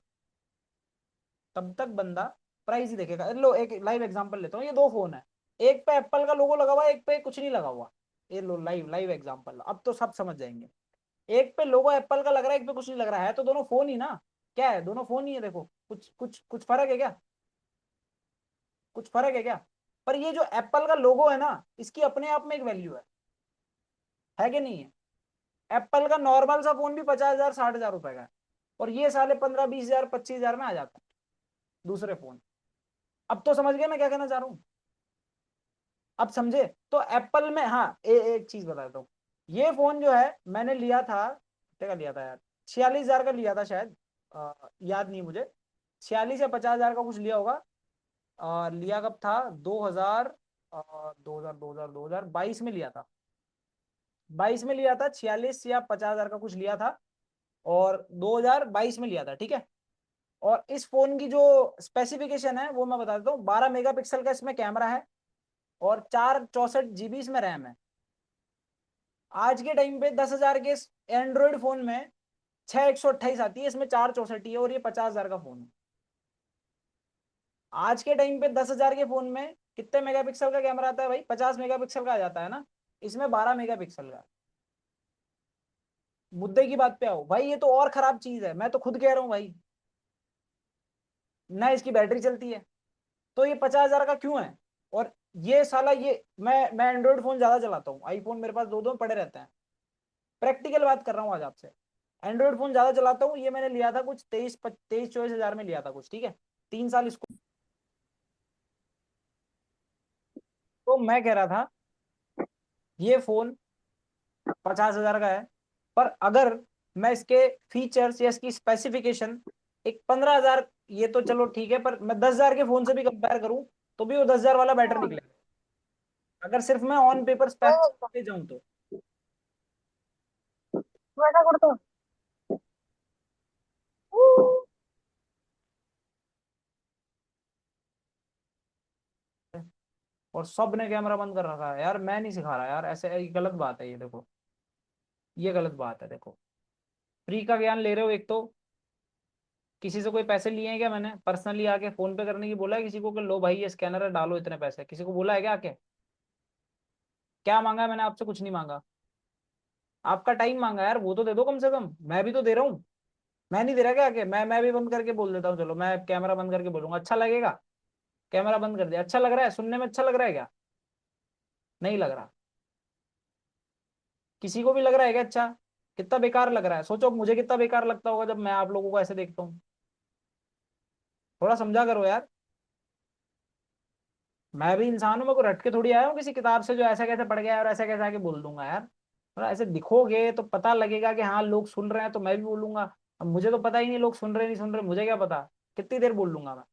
A: तब तक बंदा प्राइस ही देखेगा। लो एक लाइव एग्जांपल लेता हूँ, ये 2 फोन है, एक पे एप्पल का लोगो लगा हुआ है, एक पे कुछ नहीं लगा हुआ। ये लो लाइव लाइव एग्जांपल, अब तो सब समझ जाएंगे। एक पे लोगो एप्पल का लग रहा है, एक पे कुछ नहीं लग रहा है, तो दोनों फोन ही ना। क्या है? दोनों फोन ही है। देखो कुछ कुछ कुछ फर्क है क्या? कुछ फर्क है क्या? पर ये जो एप्पल का लोगो है ना, इसकी अपने आप में एक वैल्यू है कि नहीं है? एप्पल का नॉर्मल सा फोन भी 50,000 60,000 रुपए का है, और ये साले 15-20,000 25,000 में आ जाता है दूसरे फोन। अब तो समझ गए मैं क्या कहना चाह रहा हूँ? अब समझे? तो एप्पल में, हाँ, एक चीज बता देता हूँ। ये फोन जो है मैंने लिया था, कितने का लिया था यार, 46,000 का लिया था शायद, याद नहीं मुझे। 46 या 50,000 का कुछ लिया होगा। लिया कब था? 2000, 2022 में लिया था। 22 में लिया था, 46 या 50,000 का कुछ लिया था, और 2022 में लिया था, ठीक है। और इस फोन की जो स्पेसिफिकेशन है वो मैं बता देता हूँ। 12 मेगापिक्सल का इसमें कैमरा है, और 464 GB इसमें रैम है। आज के टाइम पे 10,000 के एंड्रॉइड फोन में 6128 आती है, इसमें 464 है, और ये 50,000 का फोन है। आज के टाइम पे 10,000 के फोन में कितने मेगापिक्सल का कैमरा आता है भाई? 50 मेगापिक्सल का आ जाता है ना, इसमें 12 मेगापिक्सल का। मुद्दे की बात पे आओ भाई, ये तो और खराब चीज है, मैं तो खुद कह रहा हूँ भाई। ना इसकी बैटरी चलती है, तो ये 50,000 का क्यों है? और ये साला, ये मैं एंड्रॉइड फोन ज्यादा चलाता हूँ, आईफोन मेरे पास दो दो पड़े रहते हैं। प्रैक्टिकल बात कर रहा हूँ आज आपसे। एंड्रॉइड फोन ज्यादा चलाता हूँ। ये मैंने लिया था कुछ 23-24 हजार में लिया था कुछ, ठीक है। 3 साल इसको। तो मैं कह रहा था, ये फोन 50,000 का है, पर अगर मैं इसके फीचर्स या इसकी स्पेसिफिकेशन एक 15,000, ये तो चलो ठीक है, पर मैं 10,000 के फोन से भी कंपेयर करूं, तो भी वो 10,000 वाला बेटर निकलेगा, अगर सिर्फ मैं ऑन पेपर स्पेक्स पे जाऊं तो। और सब ने कैमरा बंद कर रखा है यार, मैं नहीं सिखा रहा यार, ऐसे ये गलत बात है, ये देखो, ये गलत बात है। देखो, फ्री का ज्ञान ले रहे हो एक तो। किसी से कोई पैसे लिए हैं क्या? मैंने पर्सनली आके फोन पे करने की बोला है किसी को कि लो भाई ये स्कैनर है, डालो इतने पैसे? किसी को बोला है क्या आके? क्या मांगा है मैंने आपसे? कुछ नहीं मांगा। आपका टाइम मांगा यार, वो तो दे दो कम से कम, मैं भी तो दे रहा हूँ। मैं नहीं दे रहा क्या आके? मैं भी बंद करके बोल देता हूँ, चलो मैं कैमरा बंद करके बोलूंगा, अच्छा लगेगा? कैमरा बंद कर दिया, अच्छा लग रहा है? सुनने में अच्छा लग रहा है क्या? नहीं लग रहा? किसी को भी लग रहा है क्या अच्छा? कितना बेकार लग रहा है, सोचो मुझे कितना बेकार लगता होगा जब मैं आप लोगों को ऐसे देखता हूँ। थोड़ा समझा करो यार। मैं भी इंसान हूं, मैं को रट के थोड़ी आया हूँ किसी किताब से जो ऐसा कैसे पढ़ गया है और ऐसा कैसे आके बोल दूंगा यार। थोड़ा ऐसे दिखोगे तो पता लगेगा कि हाँ लोग सुन रहे हैं, तो मैं भी बोलूंगा। अब मुझे तो पता ही नहीं लोग सुन रहे नहीं सुन रहे, मुझे क्या पता? कितनी देर बोल लूंगा मैं?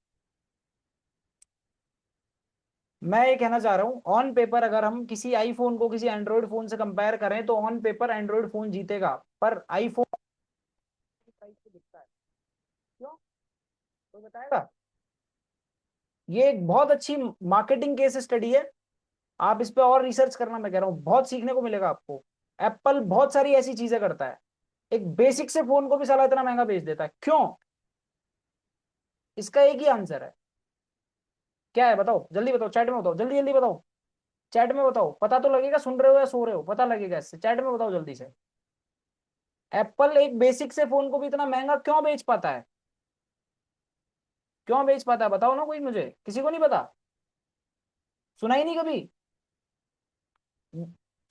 A: मैं ये कहना चाह रहा हूँ, ऑन पेपर अगर हम किसी आईफोन को किसी एंड्रॉइड फोन से कंपेयर करें तो ऑन पेपर एंड्रॉइड फोन जीतेगा, पर आईफोन प्राइस पे दिखता है। क्यों? तो बताएगा। ये एक बहुत अच्छी मार्केटिंग केस स्टडी है। आप इस पे और रिसर्च करना, मैं कह रहा हूँ बहुत सीखने को मिलेगा आपको। एप्पल बहुत सारी ऐसी चीजें करता है, एक बेसिक से फोन को भी साला इतना महंगा बेच देता है, क्यों? इसका एक ही आंसर है। क्या है बताओ, जल्दी बताओ, चैट में बताओ, जल्दी जल्दी बताओ। चैट में बताओ, पता तो लगेगा, सुन रहे हो या सो रहे हो, पता लगेगा इससे, चैट में बताओ जल्दी से। एप्पल एक बेसिक से फोन को भी इतना महंगा क्यों बेच पाता है? क्यों बेच पाता है बताओ ना, कोई मुझे, किसी को नहीं पता? सुना ही नहीं कभी?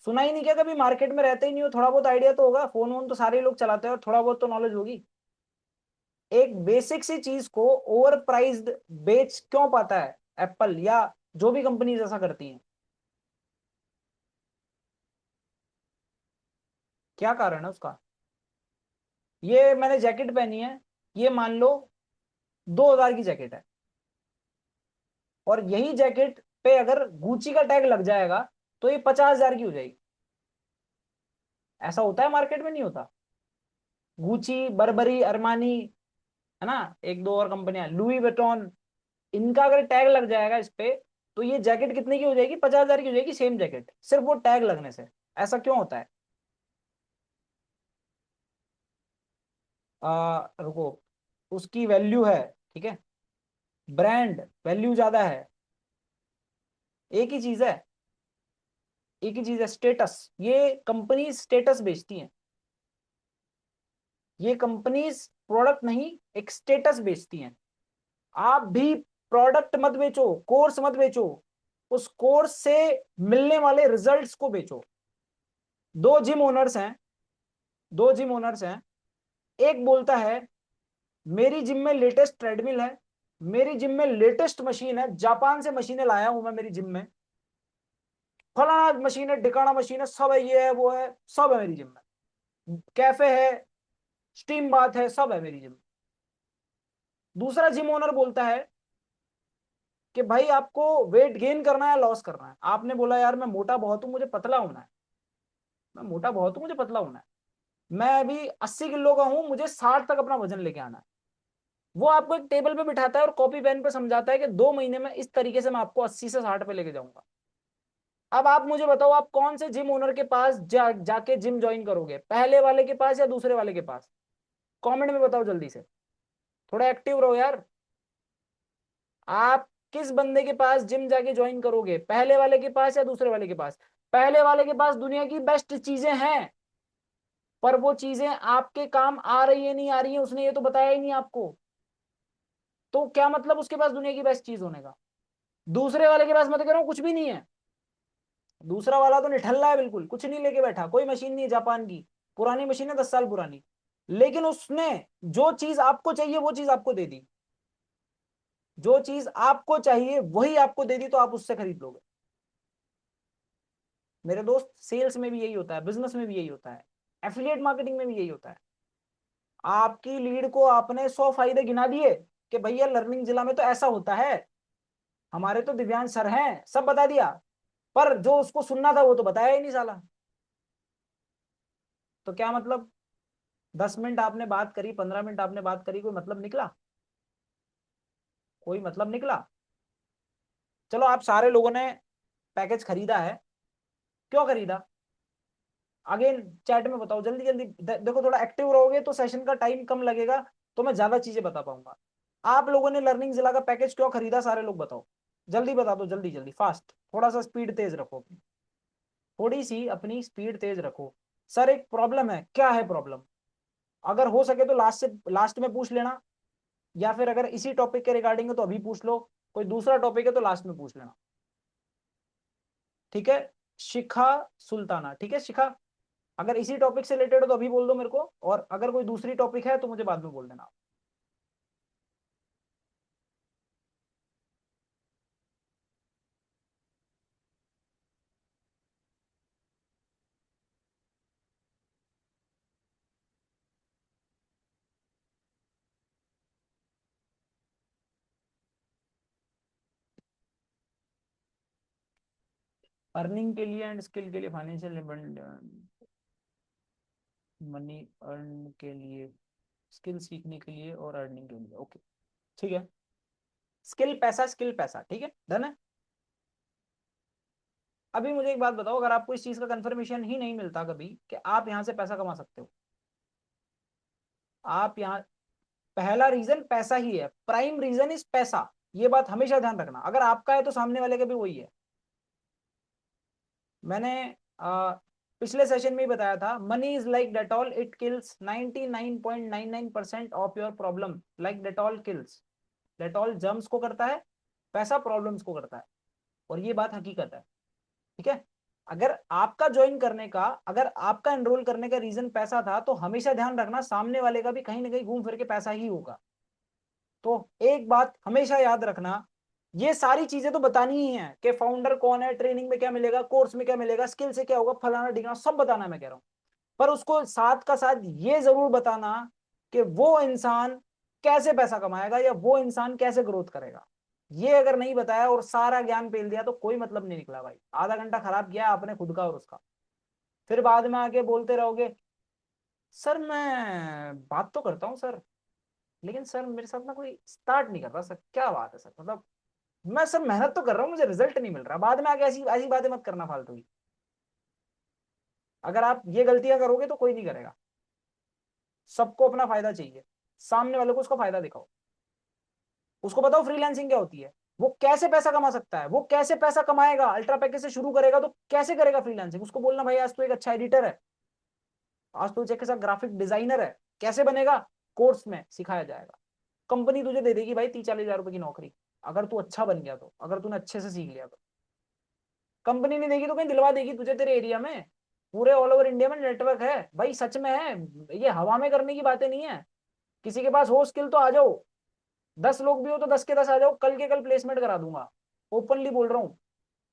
A: सुना ही नहीं क्या कभी? मार्केट में रहते ही नहीं हो, थोड़ा बहुत आइडिया तो होगा, फोन वोन तो सारे लोग चलाते हैं और थोड़ा बहुत तो नॉलेज होगी। एक बेसिक सी चीज को ओवर प्राइज्ड बेच क्यों पाता है एप्पल, या जो भी कंपनीज ऐसा करती हैं? क्या कारण है उसका? ये मैंने जैकेट पहनी है, ये मान लो 2,000 की जैकेट है, और यही जैकेट पे अगर गुची का टैग लग जाएगा तो ये 50,000 की हो जाएगी। ऐसा होता है मार्केट में, नहीं होता? गुची, बर्बरी, अरमानी, है ना, एक दो और कंपनियां, लुई वेटॉन, इनका अगर टैग लग जाएगा इस पे, तो ये जैकेट कितने की हो जाएगी? 50,000 की हो जाएगी, सेम जैकेट, सिर्फ वो टैग लगने से। ऐसा क्यों होता है? रुको, उसकी वैल्यू है, ठीक है, ब्रांड वैल्यू ज्यादा है। एक ही चीज है, एक ही चीज है, स्टेटस। ये कंपनी स्टेटस बेचती है, ये कंपनीज प्रोडक्ट नहीं, एक स्टेटस बेचती हैं। आप भी प्रोडक्ट मत बेचो, कोर्स मत बेचो, उस कोर्स से मिलने वाले रिजल्ट्स को बेचो। दो जिम ओनर्स हैं, दो जिम ओनर्स हैं, एक बोलता है मेरी जिम में लेटेस्ट ट्रेडमिल है, मेरी जिम में लेटेस्ट मशीन है, जापान से मशीनें लाया हूं मैं मेरी जिम में, फलाना मशीन है, ढिकाना मशीन है, सब है, ये है वो है, सब है मेरी जिम में, कैफे है, स्टीम बाथ है, सब है मेरी जिम में। दूसरा जिम ओनर बोलता है कि भाई आपको वेट गेन करना है, लॉस करना है। आपने बोला यार मैं मोटा बहुत हूं, मुझे पतला होना है, मैं मोटा बहुत हूं, मुझे पतला होना है, मैं अभी 80 किलो का हूं, मुझे 60 तक अपना वजन लेके आना है। वो आपको एक टेबल पे बिठाता है और कॉपी पेन पे समझाता है कि 2 महीने में इस तरीके से मैं आपको 80 से 60 पे लेके जाऊंगा। अब आप मुझे बताओ, आप कौन से जिम ओनर के पास जाके जिम ज्वाइन करोगे, पहले वाले के पास या दूसरे वाले के पास? कमेंट में बताओ जल्दी से, थोड़ा एक्टिव रहो यार। आप किस बंदे के पास जिम जाके ज्वाइन करोगे, पहले वाले के पास या दूसरे वाले के पास? पहले वाले के पास दुनिया की बेस्ट चीजें हैं, पर वो चीजें आपके काम आ रही है नहीं आ रही है उसने ये तो बताया ही नहीं आपको। तो क्या मतलब उसके पास दुनिया की बेस्ट चीज होने का? दूसरे वाले के पास मैं तो कह रहा हूँ कुछ भी नहीं है। दूसरा वाला तो निठल्ला है, बिल्कुल कुछ नहीं लेके बैठा, कोई मशीन नहीं है जापान की, पुरानी मशीन है 10 साल पुरानी, लेकिन उसने जो चीज आपको चाहिए वो चीज आपको दे दी, जो चीज आपको चाहिए वही आपको दे दी, तो आप उससे खरीद लोगे। मेरे दोस्त, सेल्स में भी यही होता है, बिजनेस में भी यही होता है, एफिलिएट मार्केटिंग में भी यही होता है। आपकी लीड को आपने 100 फायदे गिना दिए कि भैया लर्निंग जिला में तो ऐसा होता है, हमारे तो दिव्यांश सर हैं, सब बता दिया, पर जो उसको सुनना था वो तो बताया ही नहीं साला। तो क्या मतलब? 10 मिनट आपने बात करी, 15 मिनट आपने बात करी, कोई मतलब निकला? कोई मतलब निकला? चलो, आप सारे लोगों ने पैकेज खरीदा है, क्यों खरीदा? अगेन चैट में बताओ जल्दी जल्दी, देखो थोड़ा एक्टिव रहोगे तो सेशन का टाइम कम लगेगा, तो मैं ज्यादा चीजें बता पाऊंगा। आप लोगों ने लर्निंग जिला का पैकेज क्यों खरीदा, सारे लोग बताओ, जल्दी बता दो, जल्दी जल्दी फास्ट, थोड़ा सा स्पीड तेज रखो अपनी, थोड़ी सी अपनी स्पीड तेज रखो। सर एक प्रॉब्लम है, क्या है प्रॉब्लम? अगर हो सके तो लास्ट में पूछ लेना, या फिर अगर इसी टॉपिक के रिगार्डिंग है तो अभी पूछ लो, कोई दूसरा टॉपिक है तो लास्ट में पूछ लेना। ठीक है, शिखा सुल्ताना, ठीक है शिखा, अगर इसी टॉपिक से रिलेटेड हो तो अभी बोल दो मेरे को, और अगर कोई दूसरी टॉपिक है तो मुझे बाद में बोल देना। अर्निंग के लिए एंड स्किल के लिए, फाइनेंशियल मनी अर्न के लिए, स्किल सीखने के लिए और अर्निंग के लिए। ओके ठीक है, स्किल पैसा, ठीक है, डन है। अभी मुझे एक बात बताओ, अगर आपको इस चीज का कंफर्मेशन ही नहीं मिलता कभी कि आप यहां से पैसा कमा सकते हो, आप यहाँ, पहला रीजन पैसा ही है, प्राइम रीजन इज पैसा, ये बात हमेशा ध्यान रखना। अगर आपका है तो सामने वाले का भी वही है। मैंने पिछले सेशन में ही बताया था, money is like Dettol, it kills 99.99% of your problem, like Dettol kills, Dettol germs को करता है, पैसा प्रॉब्लम्स को करता है, और ये बात हकीकत है, ठीक है। अगर आपका ज्वाइन करने का, अगर आपका एनरोल करने का रीजन पैसा था, तो हमेशा ध्यान रखना सामने वाले का भी कहीं ना कहीं घूम फिर के पैसा ही होगा। तो एक बात हमेशा याद रखना, ये सारी चीजें तो बतानी ही है कि फाउंडर कौन है, ट्रेनिंग में क्या मिलेगा, कोर्स में क्या मिलेगा, स्किल से क्या होगा, फलाना ढिकाना सब बताना है, मैं कह रहा हूं। पर उसको साथ का साथ ये जरूर बताना कि वो इंसान कैसे पैसा कमाएगा या वो इंसान कैसे ग्रोथ करेगा। ये अगर नहीं बताया और सारा ज्ञान पेल दिया तो कोई मतलब नहीं निकला भाई, आधा घंटा खराब किया आपने खुद का और उसका। फिर बाद में आके बोलते रहोगे, सर मैं बात तो करता हूँ सर, लेकिन सर मेरे साथ ना कोई स्टार्ट नहीं कर रहा सर, क्या बात है सर, मतलब मैं सर मेहनत तो कर रहा हूँ, मुझे रिजल्ट नहीं मिल रहा। बाद में आके ऐसी ऐसी बातें मत करना फालतू की। अगर आप ये गलतियां करोगे तो कोई नहीं करेगा। सबको अपना फायदा चाहिए, सामने वाले को उसका फायदा दिखाओ, उसको बताओ फ्रीलांसिंग क्या होती है, वो कैसे पैसा कमा सकता है, वो कैसे पैसा कमाएगा, अल्ट्रा पैकेज से शुरू करेगा तो कैसे करेगा फ्रीलांसिंग। उसको बोलना भाई आज तो एक अच्छा एडिटर है, आज तो एक अच्छा ग्राफिक डिजाइनर है, कैसे बनेगा, कोर्स में सिखाया जाएगा। कंपनी तुझे दे देगी भाई 30-40 हजार रुपए की नौकरी, अगर तू अच्छा बन गया तो, अगर तूने अच्छे से सीख लिया तो। कंपनी नहीं देगी तो कहीं दिलवा देगी तुझे तेरे एरिया में, पूरे ऑल ओवर इंडिया में नेटवर्क है भाई, सच में है। ये हवा में करने की बातें नहीं है। किसी के पास हो स्किल तो आ जाओ, 10 लोग भी हो तो 10 के 10 आ जाओ, कल के कल प्लेसमेंट करा दूंगा, ओपनली बोल रहा हूँ।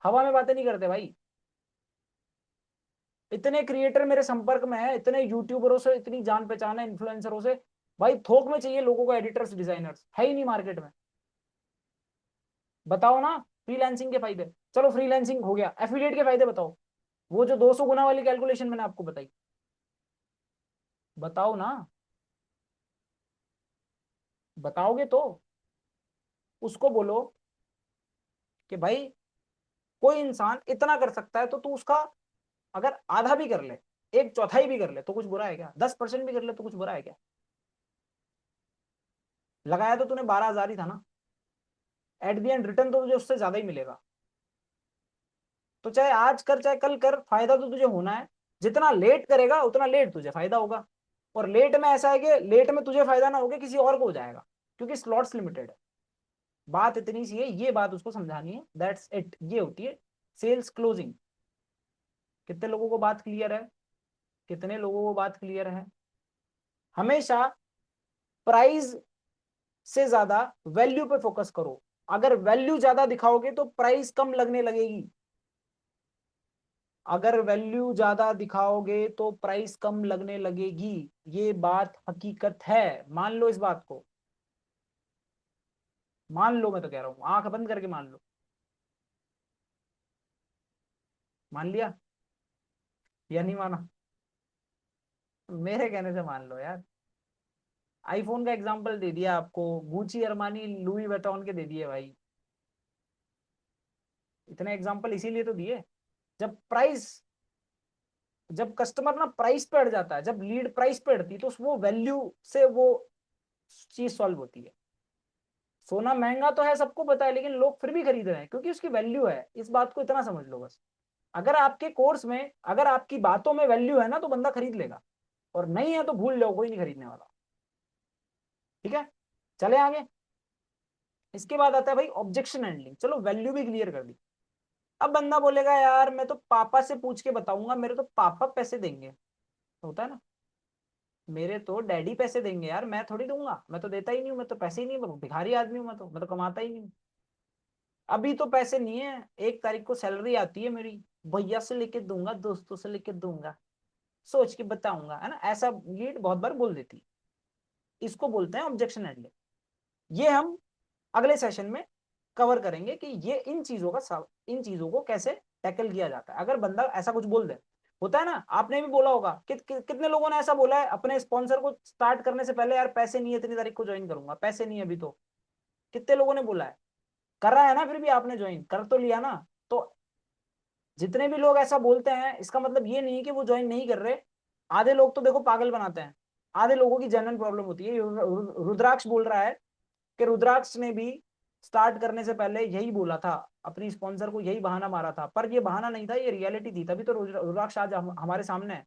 A: हवा में बातें नहीं करते भाई। इतने क्रिएटर मेरे संपर्क में है, इतने यूट्यूबरों से इतनी जान पहचान है, इन्फ्लुएंसरों से, भाई थोक में चाहिए लोगों को एडिटर्स डिजाइनर्स, है ही नहीं मार्केट में। बताओ ना फ्रीलांसिंग के फायदे। चलो फ्रीलांसिंग हो गया, एफिलिएट के फायदे बताओ, वो जो 200 गुना वाली कैलकुलेशन मैंने आपको बताई, बताओ ना, बताओगे तो। उसको बोलो कि भाई कोई इंसान इतना कर सकता है तो तू उसका अगर आधा भी कर ले, एक चौथाई भी कर ले तो कुछ बुरा है क्या, 10% भी कर ले तो कुछ बुरा है क्या। लगाया तो तूने 12 हजार ही था ना, एट दी एंड रिटर्न तो तुझे उससे ज्यादा ही मिलेगा। तो चाहे आज कर चाहे कल कर, फायदा तो तुझे होना है। जितना लेट करेगा उतना लेट तुझे फायदा होगा। और लेट में ऐसा है कि लेट में तुझे फायदा ना होगा, किसी और को हो जाएगा, क्योंकि स्लॉट्स लिमिटेड है। बात इतनी सी है, ये बात उसको समझानी है, दैट्स इट, ये होती है सेल्स क्लोजिंग। कितने लोगों को बात क्लियर है, कितने लोगों को बात क्लियर है। हमेशा प्राइस से ज्यादा वैल्यू पे फोकस करो। अगर वैल्यू ज्यादा दिखाओगे तो प्राइस कम लगने लगेगी, अगर वैल्यू ज्यादा दिखाओगे तो प्राइस कम लगने लगेगी। ये बात हकीकत है, मान लो इस बात को, मान लो, मैं तो कह रहा हूं आंख बंद करके मान लो। मान लिया या नहीं माना, मेरे कहने से मान लो यार। आईफोन का एग्जांपल दे दिया आपको, गुची अरमानी लुई वेटॉन के दे दिए भाई, इतने एग्जांपल इसीलिए तो दिए। जब प्राइस, जब कस्टमर ना प्राइस पे अड़ जाता है, जब लीड प्राइस पे अड़ती है तो वो वैल्यू से वो चीज सॉल्व होती है। सोना महंगा तो है सबको पता है, लेकिन लोग फिर भी खरीद रहे हैं क्योंकि उसकी वैल्यू है, इस बात को इतना समझ लो बस। अगर आपके कोर्स में, अगर आपकी बातों में वैल्यू है ना तो बंदा खरीद लेगा, और नहीं है तो भूल जाओ, कोई नहीं खरीदने वाला, ठीक है। चले आगे। इसके बाद आता है भाई ऑब्जेक्शन हैंडलिंग। चलो वैल्यू भी क्लियर कर दी। अब बंदा बोलेगा यार मैं तो पापा से पूछ के बताऊंगा, मेरे तो पापा पैसे देंगे, होता है ना, मेरे तो डैडी पैसे देंगे यार, मैं थोड़ी दूंगा, मैं तो देता ही नहीं हूँ, मैं तो पैसे ही नहीं, मैं भिखारी आदमी हूँ, मैं तो कमाता ही नहीं हूँ। अभी तो पैसे नहीं है, 1 तारीख को सैलरी आती है मेरी, भैया से लेके दूंगा, दोस्तों से लेके दूंगा, सोच के बताऊंगा, है ना, ऐसा ये बहुत बार बोल देती है। इसको बोलते हैं ऑब्जेक्शन हैंडलिंग। ये हम अगले सेशन में कवर करेंगे कि ये इन चीजों का इन चीजों को कैसे टैकल किया जाता है। अगर बंदा ऐसा कुछ बोल दे, होता है ना, आपने भी बोला होगा कितने लोगों ने ऐसा बोला है अपने स्पॉन्सर को स्टार्ट करने से पहले, यार पैसे नहीं है, इतनी तारीख को ज्वाइन करूंगा, पैसे नहीं है अभी तो। कितने लोगों ने बोला है? कर रहा है ना, फिर भी आपने ज्वाइन कर तो लिया ना। तो जितने भी लोग ऐसा बोलते हैं, इसका मतलब ये नहीं कि वो ज्वाइन नहीं कर रहे। आधे लोग तो देखो पागल बनाते हैं, आधे लोगों की जेन्युइन प्रॉब्लम होती है। रुद्राक्ष बोल रहा है कि रुद्राक्ष ने भी स्टार्ट करने से पहले यही बोला था, अपनी स्पॉन्सर को यही बहाना मारा था, पर ये बहाना नहीं था, ये रियलिटी थी, तभी तो रुद्राक्ष आज हमारे सामने है।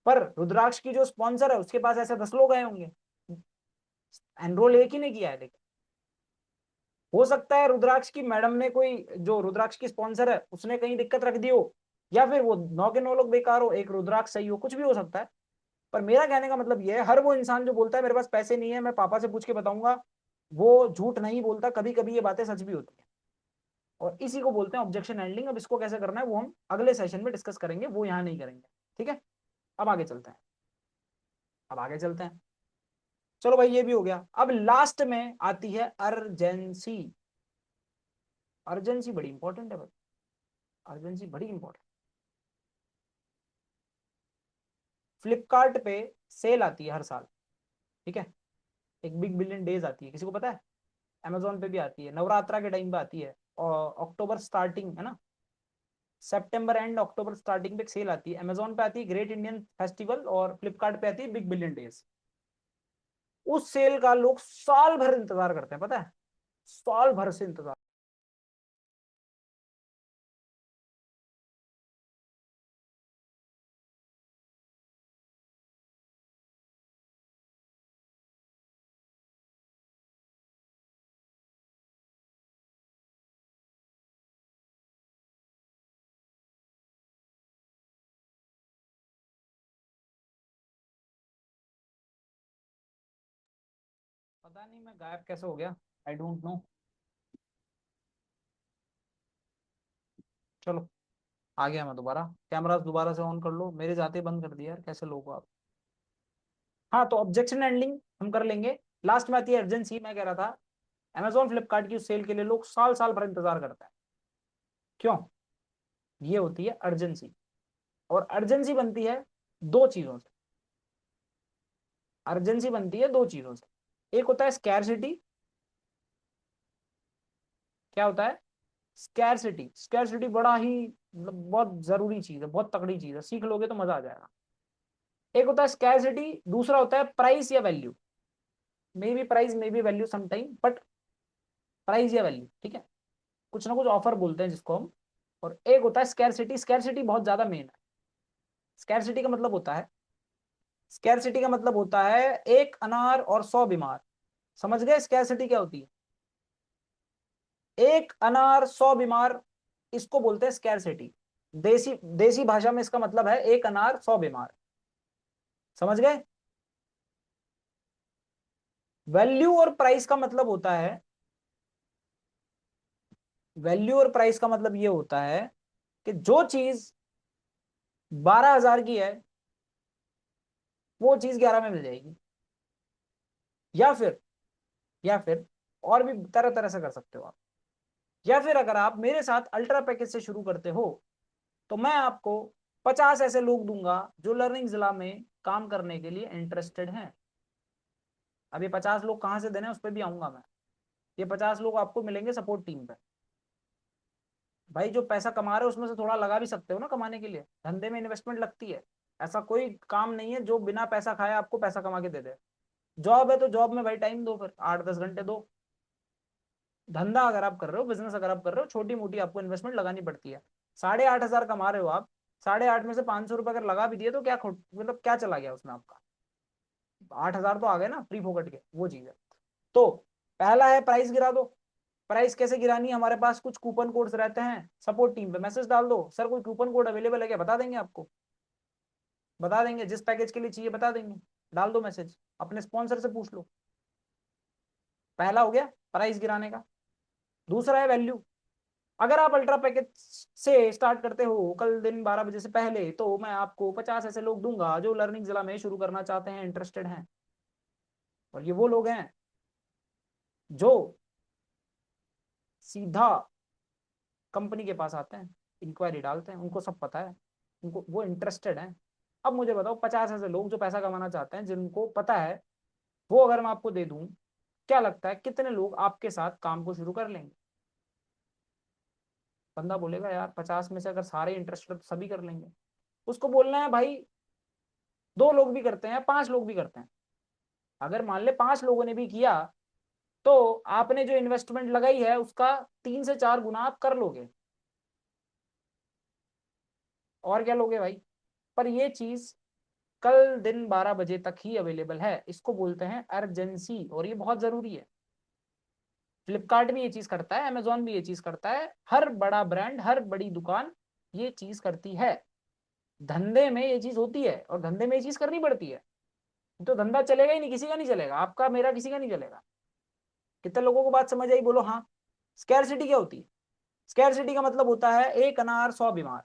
A: पर रुद्राक्ष की जो स्पॉन्सर है उसके पास ऐसे 10 लोग आए होंगे, एनरोल एक ही ने किया है। लेकिन हो सकता है रुद्राक्ष की मैडम ने, कोई जो रुद्राक्ष की स्पॉन्सर है उसने कहीं दिक्कत रख दी हो, या फिर वो 9 के 9 लोग बेकार हो, एक रुद्राक्ष सही हो, कुछ भी हो सकता है। पर मेरा कहने का मतलब ये है, हर वो इंसान जो बोलता है मेरे पास पैसे नहीं है, मैं पापा से पूछ के बताऊंगा, वो झूठ नहीं बोलता। कभी कभी ये बातें सच भी होती है, और इसी को बोलते हैं ऑब्जेक्शन हैंडलिंग। अब इसको कैसे करना है वो हम अगले सेशन में डिस्कस करेंगे, वो यहाँ नहीं करेंगे। ठीक है, अब आगे चलते हैं, अब आगे चलते हैं। चलो भाई, ये भी हो गया। अब लास्ट में आती है अर्जेंसी। अर्जेंसी बड़ी इंपॉर्टेंट है भाई, अर्जेंसी बड़ी इंपॉर्टेंट। फ्लिपकार्ट पे सेल आती है हर साल, ठीक है, एक बिग बिलियन डेज आती है, किसी को पता है? अमेजोन पे भी आती है, नवरात्रा के टाइम पे आती है, और अक्टूबर स्टार्टिंग है ना, सितंबर एंड अक्टूबर स्टार्टिंग पे सेल आती है। अमेजोन पे आती है ग्रेट इंडियन फेस्टिवल, और फ्लिपकार्ट पे आती है बिग बिलियन डेज। उस सेल का लोग साल भर इंतजार करते हैं, पता है, साल भर से इंतजार। पता नहीं मैं गायब कैसे हो गया, आई डोंट नो। चलो, आ गया मैं दोबारा। कैमरा दोबारा से ऑन कर लो, मेरे जाते ही बंद कर दिया यार, कैसे लोग हो आप। हाँ, तो ऑब्जेक्शन हैंडलिंग हम कर लेंगे। लास्ट में आती है अर्जेंसी। मैं कह रहा था अमेजोन फ्लिपकार्ट की उस सेल के लिए लोग साल साल भर इंतजार करते हैं। क्यों? ये होती है अर्जेंसी। और अर्जेंसी बनती है दो चीजों से। अर्जेंसी बनती है दो चीजों से। एक होता है स्कैरसिटी। क्या होता है? स्कैरसिटी। स्कैरसिटी बड़ा ही मतलब बहुत जरूरी चीज है, बहुत तगड़ी चीज है, सीख लोगे तो मजा आ जाएगा। एक होता है स्कैरसिटी, दूसरा होता है प्राइस या value. May be price, may be value sometime, but price या वैल्यू, ठीक है, कुछ ना कुछ ऑफर बोलते हैं जिसको हम। और एक होता है स्कैरसिटी। स्कैरसिटी बहुत ज्यादा मेन है। स्कैरसिटी का मतलब होता है, स्कैरसिटी का मतलब होता है एक अनार और 100 बीमार। समझ गए स्कैरसिटी क्या होती है? एक अनार 100 बीमार, इसको बोलते हैं स्कैरसिटी। देसी देसी भाषा में इसका मतलब है एक अनार 100 बीमार। समझ गए? वैल्यू और प्राइस का मतलब होता है, वैल्यू और प्राइस का मतलब ये होता है कि जो चीज 12,000 की है वो चीज 11 में मिल जाएगी। या फिर, या फिर और भी तरह तरह से कर सकते हो आप। या फिर अगर आप मेरे साथ अल्ट्रा पैकेज से शुरू करते हो, तो मैं आपको 50 ऐसे लोग दूंगा जो लर्निंग जिला में काम करने के लिए इंटरेस्टेड हैं। अब ये 50 लोग कहाँ से देने उस पर भी आऊंगा मैं। ये 50 लोग आपको मिलेंगे सपोर्ट टीम पे। भाई जो पैसा कमा रहे हो उसमें से थोड़ा लगा भी सकते हो ना कमाने के लिए, धंधे में इन्वेस्टमेंट लगती है। ऐसा कोई काम नहीं है जो बिना पैसा खाए आपको पैसा कमा के दे दे। जॉब है तो जॉब में भाई टाइम दो, फिर 8-10 घंटे दो। धंधा अगर आप कर रहे हो, बिजनेस अगर आप कर रहे हो, छोटी मोटी आपको इन्वेस्टमेंट लगानी पड़ती है। 8,500 कमा रहे हो आप, 8,500 में से 500 रुपये अगर लगा भी दिए तो क्या मतलब क्या चला गया उसमें आपका? 8,000 तो आ गए ना फ्री फोकट के, वो चीज है। तो पहला है प्राइस गिरा दो। प्राइस कैसे गिरानी है? हमारे पास कुछ कूपन कोड्स रहते हैं, सपोर्ट टीम पे मैसेज डाल दो, सर कोई कूपन कोड अवेलेबल है क्या, बता देंगे आपको, बता देंगे, जिस पैकेज के लिए चाहिए बता देंगे। डाल दो मैसेज, अपने स्पॉन्सर से पूछ लो। पहला हो गया प्राइस गिराने का। दूसरा है वैल्यू। अगर आप अल्ट्रा पैकेज से स्टार्ट करते हो कल दिन 12 बजे से पहले, तो मैं आपको 50 ऐसे लोग दूंगा जो लर्निंग जिला में शुरू करना चाहते हैं, इंटरेस्टेड हैं। और ये वो लोग हैं जो सीधा कंपनी के पास आते हैं, इंक्वायरी डालते हैं, उनको सब पता है, उनको वो इंटरेस्टेड है। अब मुझे बताओ 50 ऐसे लोग जो पैसा कमाना चाहते हैं, जिनको पता है, वो अगर मैं आपको दे दूं, क्या लगता है कितने लोग आपके साथ काम को शुरू कर लेंगे? बंदा बोलेगा यार 50 में से अगर सारे इंटरेस्टेड तो सभी कर लेंगे। उसको बोलना है भाई 2 लोग भी करते हैं, 5 लोग भी करते हैं। अगर मान ले 5 लोगों ने भी किया, तो आपने जो इन्वेस्टमेंट लगाई है उसका 3 से 4 गुना आप कर लोगे। और क्या लोगे भाई? पर ये चीज कल दिन 12 बजे तक ही अवेलेबल है, इसको बोलते हैं अर्जेंसी, और ये बहुत जरूरी है। फ्लिपकार्ट भी ये चीज करता है, अमेजोन भी ये चीज करता है, हर बड़ा ब्रांड, हर बड़ी दुकान ये चीज करती है। धंधे में ये चीज होती है, और धंधे में ये चीज करनी पड़ती है। तो धंधा चलेगा ही नहीं, किसी का नहीं चलेगा, आपका मेरा किसी का नहीं चलेगा। कितने लोगों को बात समझ आई बोलो हाँ? स्कैरसिटी क्या होती है? स्कैरसिटी का मतलब होता है एक अनार 100 बीमार।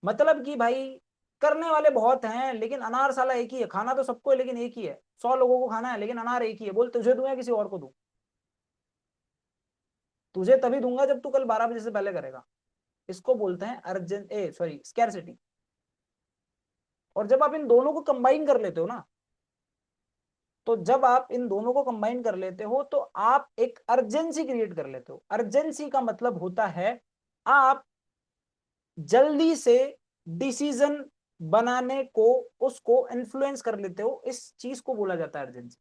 A: मतलब कि भाई करने वाले बहुत हैं, लेकिन अनार साला एक ही है, खाना तो सबको है लेकिन एक ही है, 100 लोगों को खाना है लेकिन अनार एक ही है। बोल तुझे दूं या किसी और को दूं? तुझे तभी दूंगा जब तू कल 12 बजे से पहले करेगा। इसको बोलते हैं अर्जेंट ए सॉरी स्कैरसिटी। और जब आप इन दोनों को कंबाइन कर लेते हो ना, तो जब आप इन दोनों को कंबाइन कर लेते हो तो आप एक अर्जेंसी क्रिएट कर लेते हो। अर्जेंसी का मतलब होता है आप जल्दी से डिसीजन बनाने को, उसको इन्फ्लुएंस कर लेते हो, इस चीज को बोला जाता है अर्जेंसी।